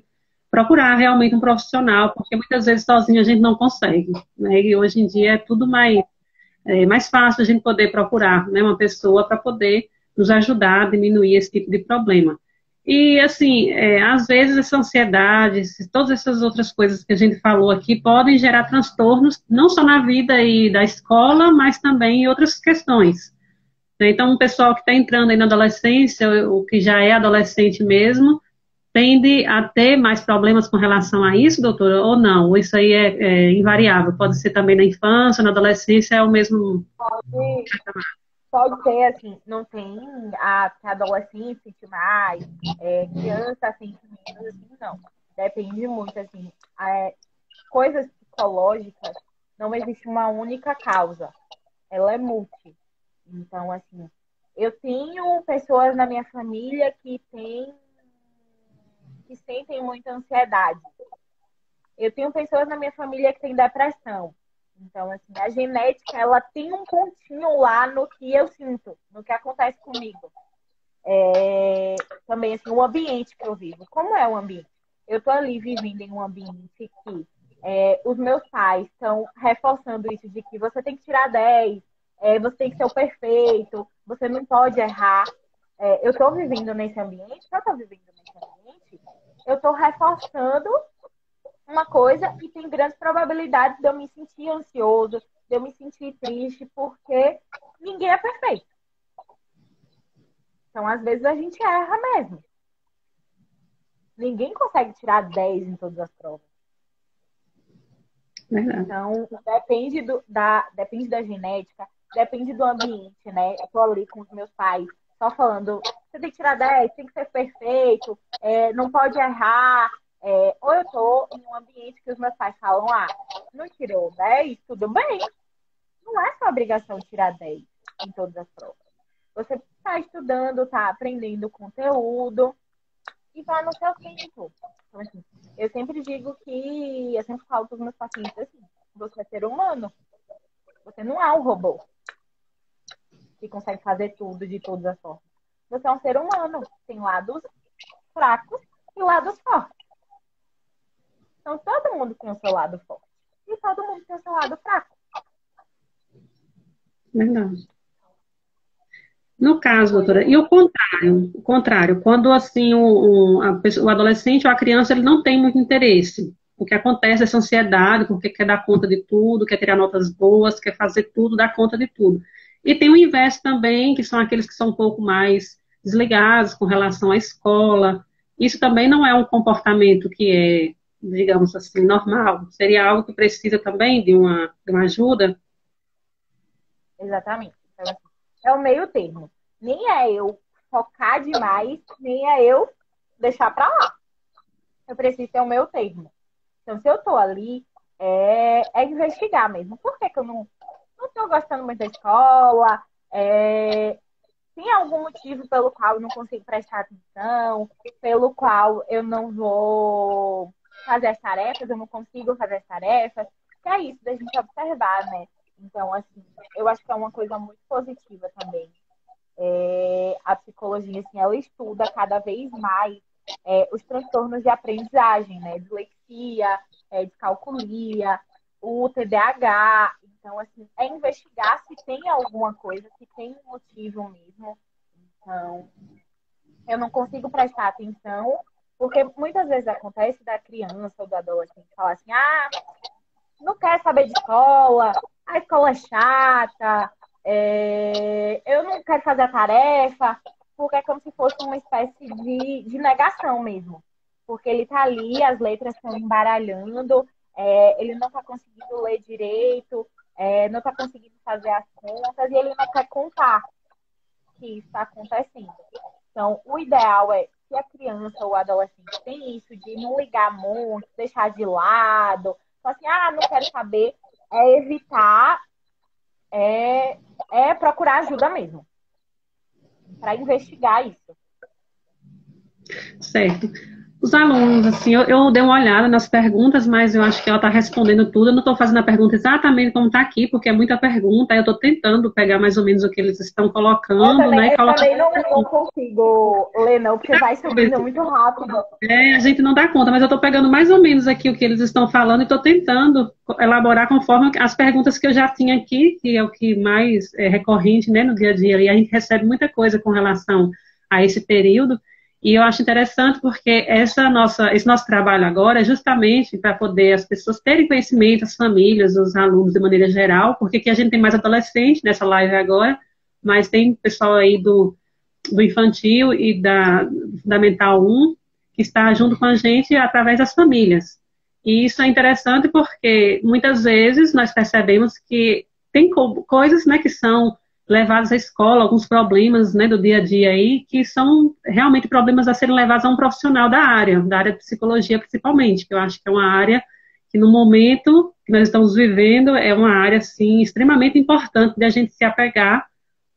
A: procurar realmente um profissional, porque muitas vezes sozinho a gente não consegue, né? E hoje em dia é tudo mais fácil a gente poder procurar, né? Uma pessoa para poder nos ajudar a diminuir esse tipo de problema. E, assim, às vezes essa ansiedade, todas essas outras coisas que a gente falou aqui podem gerar transtornos, não só na vida aí da escola, mas também em outras questões. Então, o pessoal que está entrando aí na adolescência, o que já é adolescente mesmo, tende a ter mais problemas com relação a isso, doutora, ou não? Ou isso aí é invariável? Pode ser também na infância, na adolescência, é o mesmo...
B: Pode ser, assim, não tem que adolescente sente mais, criança sente menos, assim, não. Depende muito, assim. Coisas psicológicas, não existe uma única causa. Ela é multi. Então, assim, eu tenho pessoas na minha família que sentem muita ansiedade. Eu tenho pessoas na minha família que têm depressão. Então, assim, a genética, ela tem um pontinho lá no que eu sinto, no que acontece comigo. Também, assim, o ambiente que eu vivo. Como é o ambiente? Eu tô ali vivendo em um ambiente que os meus pais estão reforçando isso de que você tem que tirar 10, você tem que ser o perfeito, você não pode errar. Eu tô vivendo nesse ambiente, se eu tô vivendo nesse ambiente, eu tô reforçando uma coisa e tem grandes probabilidades de eu me sentir ansioso, de eu me sentir triste, porque ninguém é perfeito. Então, às vezes, a gente erra mesmo. Ninguém consegue tirar 10 em todas as provas.
A: Verdade.
B: Então, depende da genética, depende do ambiente, né? Eu tô ali com os meus pais, só falando, você tem que tirar 10, tem que ser perfeito, não pode errar. Ou eu tô em um ambiente que os meus pais falam, não tirou 10, tudo bem. Não é sua obrigação tirar 10 em todas as provas. Você está estudando, está aprendendo conteúdo e vai no seu tempo. Então, assim, eu sempre digo que, eu sempre falo para os meus pacientes assim, você é ser humano, você não é um robô que consegue fazer tudo de todas as formas. Você é um ser humano, tem lados fracos e lados fortes. Então, todo mundo tem o seu lado forte e todo mundo tem o seu lado fraco.
A: Verdade. No caso, doutora, e o contrário, quando assim o adolescente ou a criança ele não tem muito interesse, o que acontece é essa ansiedade, porque quer dar conta de tudo, quer tirar notas boas, quer fazer tudo, dar conta de tudo. E tem o inverso também, que são aqueles que são um pouco mais desligados com relação à escola. Isso também não é um comportamento que é, digamos assim, normal. Seria algo que precisa também de uma ajuda.
B: Exatamente. Então, assim, é o meio termo. Nem é eu focar demais, nem é eu deixar pra lá. Eu preciso ter o meu termo. Então, se eu tô ali, investigar mesmo. Por que que eu não tô gostando muito da escola? Tem algum motivo pelo qual eu não consigo prestar atenção? Pelo qual eu não vou fazer as tarefas? Eu não consigo fazer as tarefas? Que é isso, da gente observar, né? Então, assim, eu acho que é uma coisa muito positiva também. A psicologia, assim, ela estuda cada vez mais os transtornos de aprendizagem, né? Dislexia, descalculia, o TDAH. Então, assim, é investigar se tem alguma coisa, se tem um motivo mesmo. Então, eu não consigo prestar atenção, porque muitas vezes acontece da criança ou do adolescente falar assim, não quer saber de escola, a escola é chata, eu não quero fazer a tarefa, porque é como se fosse uma espécie de negação mesmo. Porque ele tá ali, as letras estão embaralhando, ele não está conseguindo ler direito, não está conseguindo fazer as contas e ele não quer contar que isso está acontecendo. Então, o ideal é, se a criança ou o adolescente tem isso de não ligar muito, deixar de lado, falar assim, não quero saber, evitar, procurar ajuda mesmo, para investigar isso.
A: Certo. Os alunos, assim, eu dei uma olhada nas perguntas, mas eu acho que ela está respondendo tudo. Eu não estou fazendo a pergunta exatamente como está aqui, porque é muita pergunta. Eu estou tentando pegar mais ou menos o que eles estão colocando, né?
B: Eu também não consigo ler, não, porque vai subindo muito rápido.
A: A gente não dá conta, mas eu estou pegando mais ou menos aqui o que eles estão falando e estou tentando elaborar conforme as perguntas que eu já tinha aqui, que é o que mais é recorrente, né, no dia a dia. E a gente recebe muita coisa com relação a esse período. E eu acho interessante porque esse nosso trabalho agora é justamente para poder as pessoas terem conhecimento, as famílias, os alunos de maneira geral, porque aqui a gente tem mais adolescente nessa live agora, mas tem pessoal aí do infantil e da Fundamental 1 que está junto com a gente através das famílias. E isso é interessante porque muitas vezes nós percebemos que tem coisas, né, que são levados à escola, alguns problemas, né, do dia a dia aí, que são realmente problemas a serem levados a um profissional da área de psicologia principalmente, que eu acho que é uma área que no momento que nós estamos vivendo é uma área, assim, extremamente importante de a gente se apegar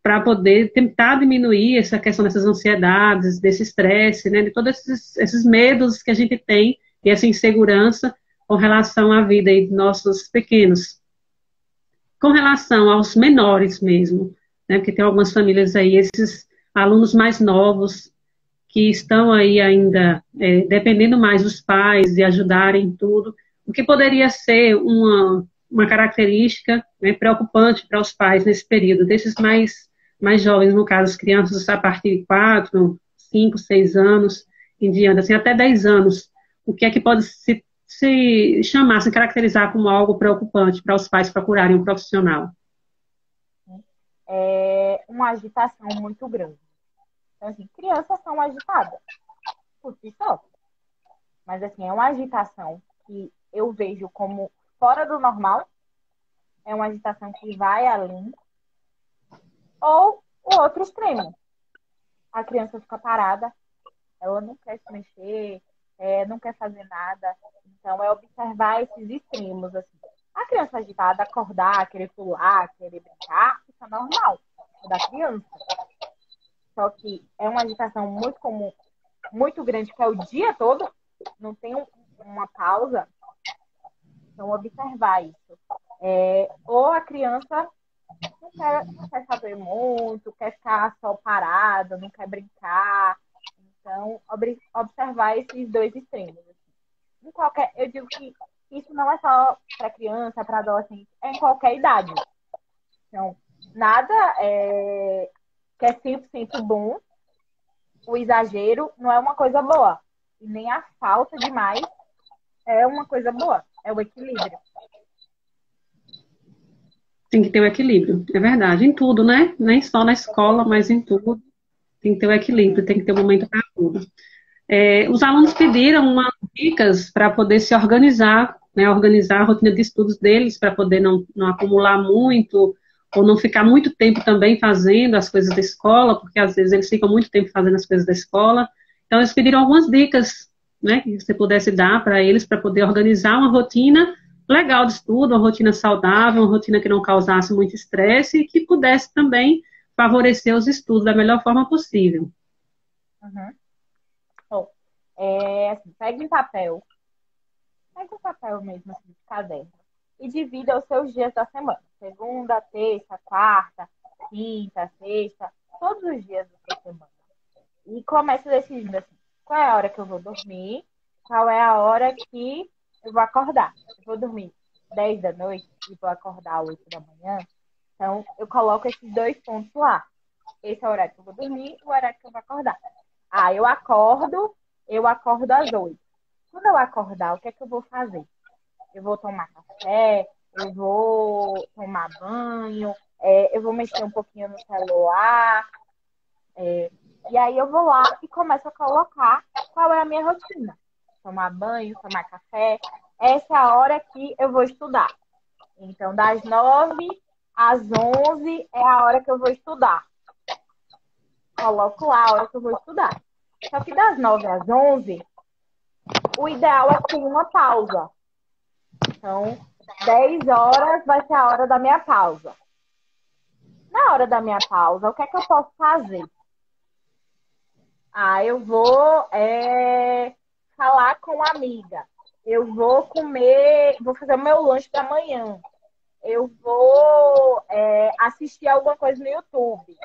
A: para poder tentar diminuir essa questão dessas ansiedades, desse estresse, né, de todos esses medos que a gente tem e essa insegurança com relação à vida aí de nossos pequenos. Com relação aos menores mesmo, né, porque tem algumas famílias aí, esses alunos mais novos, que estão aí ainda dependendo mais dos pais de ajudarem em tudo, o que poderia ser uma característica, né, preocupante para os pais nesse período, desses mais jovens, no caso, as crianças a partir de 4, 5, 6 anos em diante, assim, até 10 anos, o que é que pode se chamar, se caracterizar como algo preocupante para os pais procurarem um profissional?
B: Uma agitação muito grande. Então, assim, crianças são agitadas por si só. Mas, assim, é uma agitação que eu vejo como fora do normal, é uma agitação que vai além, ou o outro extremo. A criança fica parada, ela não quer se mexer, não quer fazer nada. Então, é observar esses extremos, assim. A criança agitada, acordar, querer pular, querer brincar, isso é normal, é da criança. Só que é uma agitação muito comum, muito grande, que é o dia todo, não tem uma pausa. Então, observar isso. Ou a criança não quer saber muito, quer ficar só parada, não quer brincar. Então, observar esses dois extremos. Em qualquer, eu digo que isso não é só para criança, para adolescente, é em qualquer idade. Então, nada que é 100% bom, o exagero não é uma coisa boa. E nem a falta demais é uma coisa boa. É o equilíbrio.
A: Tem que ter o equilíbrio, é verdade, em tudo, né? Nem só na escola, mas em tudo. Tem que ter o equilíbrio, tem que ter um momento para tudo. Os alunos pediram umas dicas para poder se organizar, né? Organizar a rotina de estudos deles, para poder não acumular muito, ou não ficar muito tempo também fazendo as coisas da escola, porque às vezes eles ficam muito tempo fazendo as coisas da escola. Então, eles pediram algumas dicas, né? Que você pudesse dar para eles, para poder organizar uma rotina legal de estudo, uma rotina saudável, uma rotina que não causasse muito estresse e que pudesse também favorecer os estudos da melhor forma possível.
B: Uhum. Bom, assim, pega um papel mesmo, assim, de caderno, e divida os seus dias da semana. Segunda, terça, quarta, quinta, sexta, todos os dias da sua semana. E começa decidindo assim, qual é a hora que eu vou dormir, qual é a hora que eu vou acordar. Eu vou dormir 10 da noite e vou acordar 8 da manhã. Então, eu coloco esses dois pontos lá. Esse é o horário que eu vou dormir e o horário que eu vou acordar. Ah, eu acordo às 8. Quando eu acordar, o que é que eu vou fazer? Eu vou tomar café, eu vou tomar banho, eu vou mexer um pouquinho no celular, e aí eu vou lá e começo a colocar qual é a minha rotina. Tomar banho, tomar café. Essa é a hora que eu vou estudar. Então, das 9 às 11 é a hora que eu vou estudar. Coloco lá a hora que eu vou estudar. Só que das 9 às 11, o ideal é ter uma pausa. Então, 10 horas vai ser a hora da minha pausa. Na hora da minha pausa, o que é que eu posso fazer? Eu vou falar com a amiga. Eu vou comer, vou fazer o meu lanche da manhã. Eu vou assistir alguma coisa no YouTube.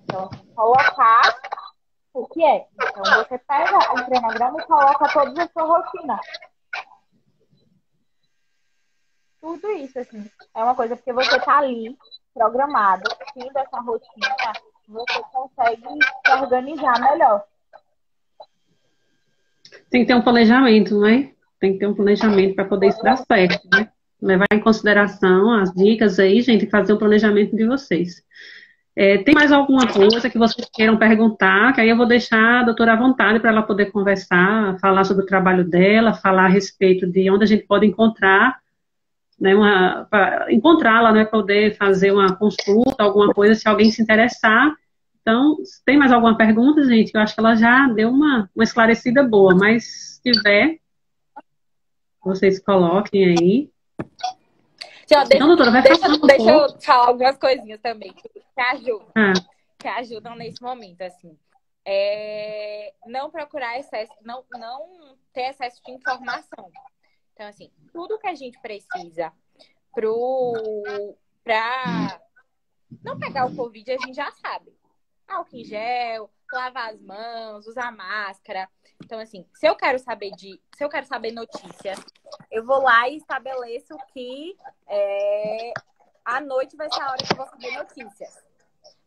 B: Então, colocar o que é. Então, você pega o cronograma e coloca toda a sua rotina. Tudo isso, assim, é uma coisa porque você tá ali, programado, tendo essa rotina, você consegue se organizar melhor.
A: Tem que ter um planejamento, né? Tem que ter um planejamento para poder isso dar certo, né? Levar em consideração as dicas aí, gente, e fazer um planejamento de vocês. Tem mais alguma coisa que vocês queiram perguntar? Que aí eu vou deixar a doutora à vontade para ela poder conversar, falar sobre o trabalho dela, falar a respeito de onde a gente pode encontrar, né? Encontrá-la, né? Poder fazer uma consulta, alguma coisa, se alguém se interessar. Então, se tem mais alguma pergunta, gente? Eu acho que ela já deu uma esclarecida boa, mas se tiver, vocês coloquem aí.
C: Já,
A: Então, doutora, vai falando um
C: deixa
A: pouco.
C: eu falar algumas coisinhas também que ajudam,
A: Ah,
C: que ajudam nesse momento, assim. Não procurar excesso, não ter excesso de informação. Então, assim, tudo que a gente precisa pra não pegar o Covid, a gente já sabe. Álcool em gel, lavar as mãos, usar máscara. Então, assim, se eu quero saber notícias, eu vou lá e estabeleço que à noite vai ser a hora que eu vou saber notícias.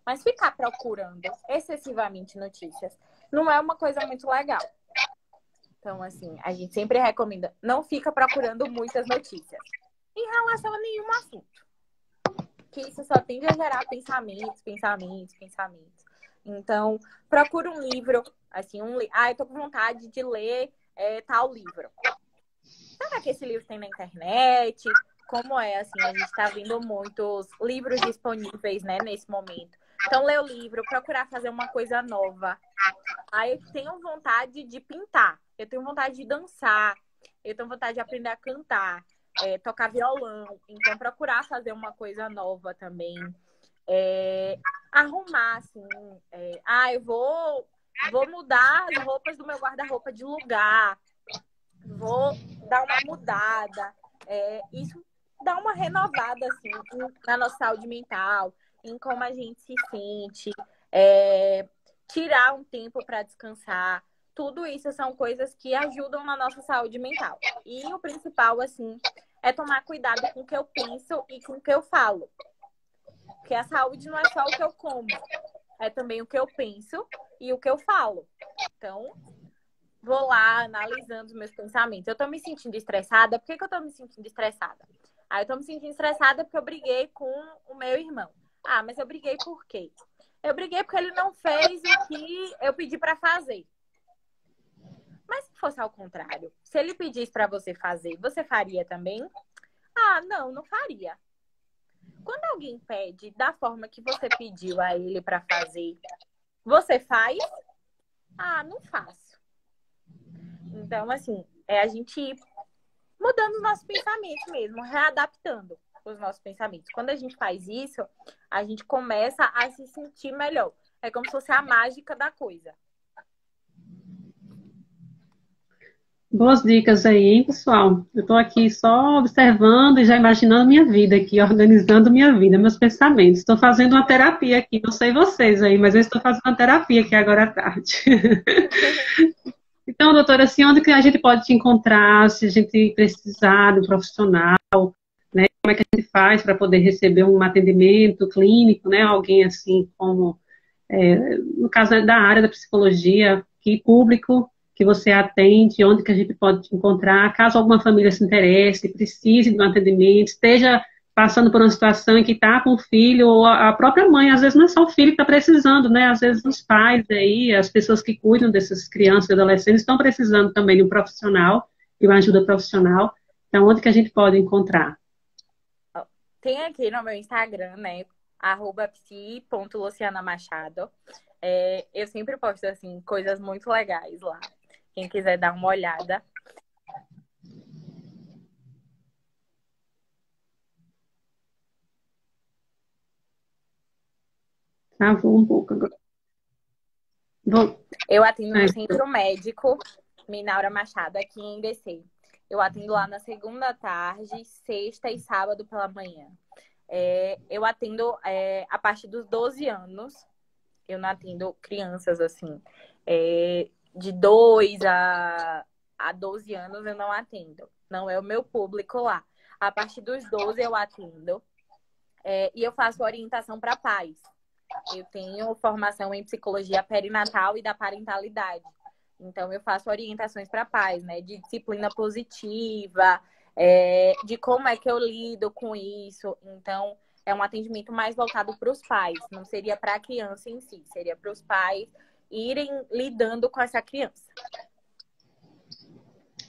C: Mas ficar procurando excessivamente notícias não é uma coisa muito legal. Então, assim, a gente sempre recomenda, não fica procurando muitas notícias em relação a nenhum assunto. Que isso só tende a gerar pensamentos. Então, procura um livro, assim, eu tô com vontade de ler tal livro. Será que esse livro tem na internet? Como é, assim, a gente está vendo muitos livros disponíveis, né, nesse momento. Então, ler o livro, procurar fazer uma coisa nova. Aí eu tenho vontade de pintar, eu tenho vontade de dançar, eu tenho vontade de aprender a cantar, tocar violão. Então, procurar fazer uma coisa nova também. Arrumar, assim. Eu vou mudar as roupas do meu guarda-roupa de lugar. Vou dar uma mudada. Isso dá uma renovada, assim, na nossa saúde mental, em como a gente se sente, tirar um tempo para descansar. Tudo isso são coisas que ajudam na nossa saúde mental. E o principal, assim, é tomar cuidado com o que eu penso e com o que eu falo. Porque a saúde não é só o que eu como, é também o que eu penso e o que eu falo. Então, vou lá analisando os meus pensamentos. Eu tô me sentindo estressada. Por que eu tô me sentindo estressada? Eu tô me sentindo estressada porque eu briguei com o meu irmão. Mas eu briguei por quê? Eu briguei porque ele não fez o que eu pedi pra fazer. Mas se fosse ao contrário, se ele pedisse pra você fazer, você faria também? Não faria. Quando alguém pede da forma que você pediu a ele pra fazer, você faz? Não faço. Então, assim, a gente ir mudando os nossos pensamentos mesmo, readaptando os nossos pensamentos. Quando a gente faz isso, a gente começa a se sentir melhor. É como se fosse a mágica da coisa.
A: Boas dicas aí, hein, pessoal? Eu estou aqui só observando e já imaginando minha vida aqui, organizando minha vida, meus pensamentos. Estou fazendo uma terapia aqui, não sei vocês aí, mas eu estou fazendo uma terapia aqui agora à tarde. Então, doutora, assim, onde que a gente pode te encontrar, se a gente precisar de um profissional, né? Como é que a gente faz para poder receber um atendimento clínico, né? Alguém assim como, no caso da área da psicologia, que público que você atende, onde que a gente pode te encontrar, caso alguma família se interesse, precise de um atendimento, esteja passando por uma situação em que está com o filho, ou a própria mãe, às vezes não é só o filho que está precisando, né? Às vezes os pais aí, as pessoas que cuidam dessas crianças e adolescentes estão precisando também de um profissional, de uma ajuda profissional. Então, onde que a gente pode encontrar?
C: Tem aqui no meu Instagram, né? @psi.lucianamachado. Eu sempre posto, assim, coisas muito legais lá. Quem quiser dar uma olhada.
A: Travou um pouco agora.
C: Eu atendo no Centro Médico Minaura Machado, aqui em DC. Eu atendo lá na segunda tarde, sexta e sábado pela manhã. Eu atendo a partir dos 12 anos. Eu não atendo crianças, assim. De 2 a 12 anos eu não atendo. Não é o meu público lá. A partir dos 12 eu atendo. E eu faço orientação para pais. Eu tenho formação em psicologia perinatal e da parentalidade. Então, eu faço orientações para pais, né? De disciplina positiva, de como é que eu lido com isso. Então, é um atendimento mais voltado para os pais. Não seria para a criança em si. Seria para os pais irem lidando com essa criança.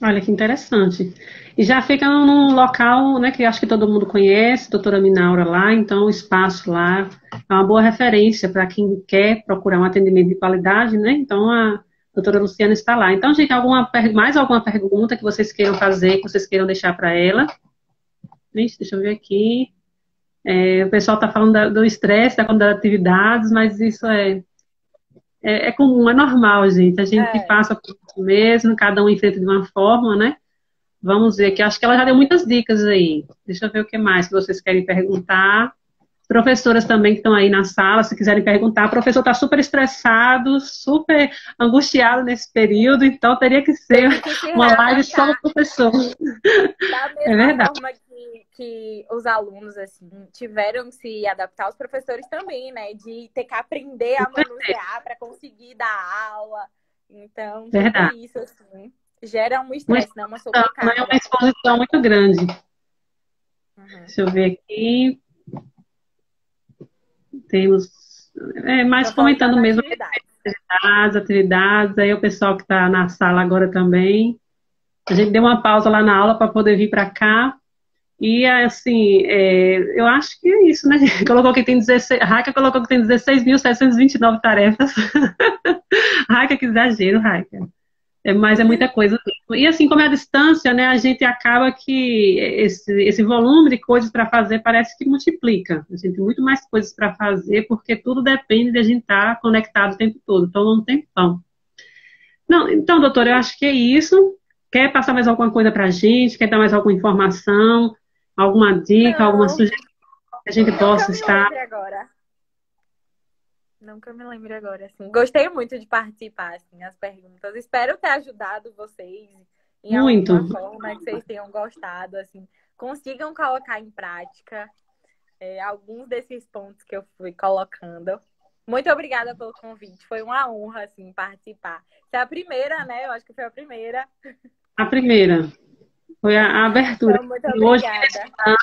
A: Olha que interessante. E já fica num local, né, que acho que todo mundo conhece, doutora Minaura lá, então o espaço lá é uma boa referência para quem quer procurar um atendimento de qualidade, né? Então a doutora Luciana está lá. Então, gente, mais alguma pergunta que vocês queiram fazer, que vocês queiram deixar para ela? Deixa eu ver aqui. O pessoal está falando do estresse, da quantidade de atividades, mas isso é comum, é normal, gente. A gente passa por isso mesmo, cada um enfrenta de uma forma, né? Vamos ver, que acho que ela já deu muitas dicas aí. Deixa eu ver o que mais que vocês querem perguntar. Professoras também que estão aí na sala, se quiserem perguntar. O professor está super estressado, super angustiado nesse período, então teria que ser uma live só do professor.
C: Da mesma forma que os alunos, assim, tiveram que se adaptar, os professores também, né? De ter que aprender a manusear para conseguir dar aula. Então, tudo isso, assim, gera um estresse, não uma sobrecarga.
A: É uma exposição muito grande. Deixa eu ver aqui. Temos mais comentando mesmo as atividades, aí o pessoal que está na sala agora também. A gente deu uma pausa lá na aula para poder vir para cá. E assim, eu acho que é isso, né? Colocou que tem 16, Raika colocou que tem 16.729 tarefas. Raika, que exagero, Raika. Mas é muita coisa mesmo. E assim, como é a distância, né, a gente acaba que esse volume de coisas para fazer parece que multiplica. A gente tem muito mais coisas para fazer, porque tudo depende de a gente estar conectado o tempo todo. Então, não tem pão. Não, então, doutor, eu acho que é isso. Quer passar mais alguma coisa para a gente? Quer dar mais alguma informação? Alguma dica, alguma
C: Não,
A: sugestão que a gente possa estar?
C: agora. Nunca me lembro agora, assim. Gostei muito de participar, assim, as perguntas. Espero ter ajudado vocês em
A: Muito.
C: alguma forma, que vocês tenham gostado, assim. Consigam colocar em prática alguns desses pontos que eu fui colocando. Muito obrigada pelo convite. Foi uma honra, assim, participar. Você é a primeira, né? Eu acho que foi a primeira.
A: A primeira. Foi a abertura.
C: Então, muito
A: Hoje
C: obrigada.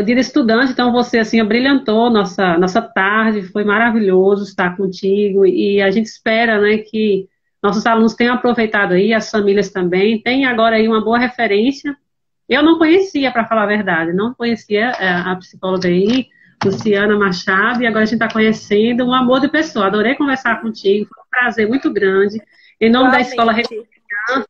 A: o dia do estudante, então você assim brilhantou nossa tarde, foi maravilhoso estar contigo e a gente espera, né, que nossos alunos tenham aproveitado aí, as famílias também, tem agora aí uma boa referência. Eu não conhecia, para falar a verdade, não conhecia a psicóloga aí, Luciana Machado, e agora a gente está conhecendo um amor de pessoa. Adorei conversar contigo, foi um prazer muito grande. Em nome da Escola
C: Igualmente.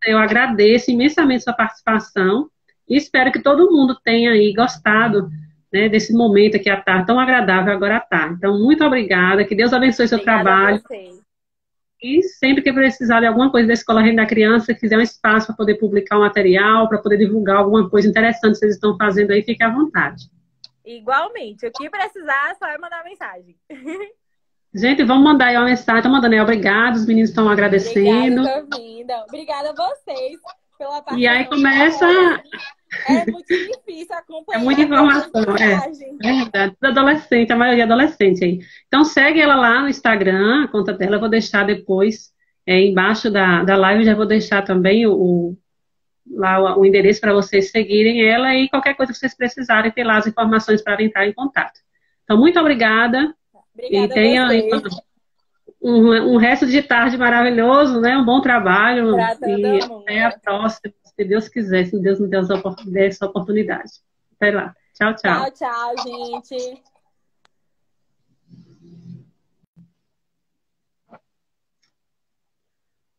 A: Eu agradeço imensamente sua participação e espero que todo mundo tenha aí gostado, né, desse momento aqui à tarde, tão agradável agora à tarde. Então, muito obrigada, que Deus abençoe seu
C: Obrigada
A: trabalho.
C: a vocês.
A: E sempre que precisar de alguma coisa da Escola Reino da Criança, quiser um espaço para poder publicar um material, para poder divulgar alguma coisa interessante que vocês estão fazendo aí, fique à vontade.
C: Igualmente. O que precisar, só é mandar mensagem.
A: Gente, vamos mandar aí uma mensagem. Estão mandando aí obrigado, os meninos estão agradecendo.
C: Obrigada por vinda. Obrigada a vocês pela participação.
A: E aí começa.
C: É muito difícil acompanhar.
A: É muita informação,
C: é
A: verdade. Tudo adolescente, a maioria é adolescente aí. Então segue ela lá no Instagram, a conta dela, eu vou deixar depois, embaixo da live, eu já vou deixar também lá o endereço para vocês seguirem ela e qualquer coisa que vocês precisarem, ter lá as informações para entrar em contato. Então, muito obrigada.
C: Obrigada
A: E tenha um resto de tarde maravilhoso, né? Um bom trabalho. E até a próxima, se Deus quiser, se Deus nos der essa oportunidade. Até lá. Tchau, tchau.
C: Tchau, tchau, gente.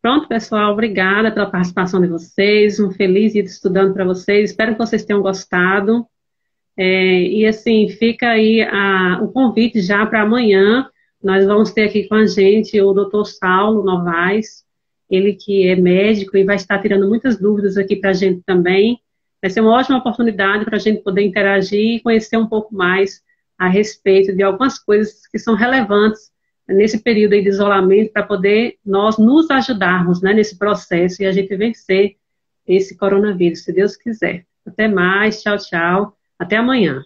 A: Pronto, pessoal. Obrigada pela participação de vocês. Um feliz dia estudando para vocês. Espero que vocês tenham gostado. E assim, fica aí o convite já para amanhã. Nós vamos ter aqui com a gente o Dr. Saulo Novaes, ele que é médico e vai estar tirando muitas dúvidas aqui para a gente também. Vai ser uma ótima oportunidade para a gente poder interagir e conhecer um pouco mais a respeito de algumas coisas que são relevantes nesse período aí de isolamento para poder nós nos ajudarmos, né, nesse processo e a gente vencer esse coronavírus, se Deus quiser. Até mais, tchau, tchau. Até amanhã.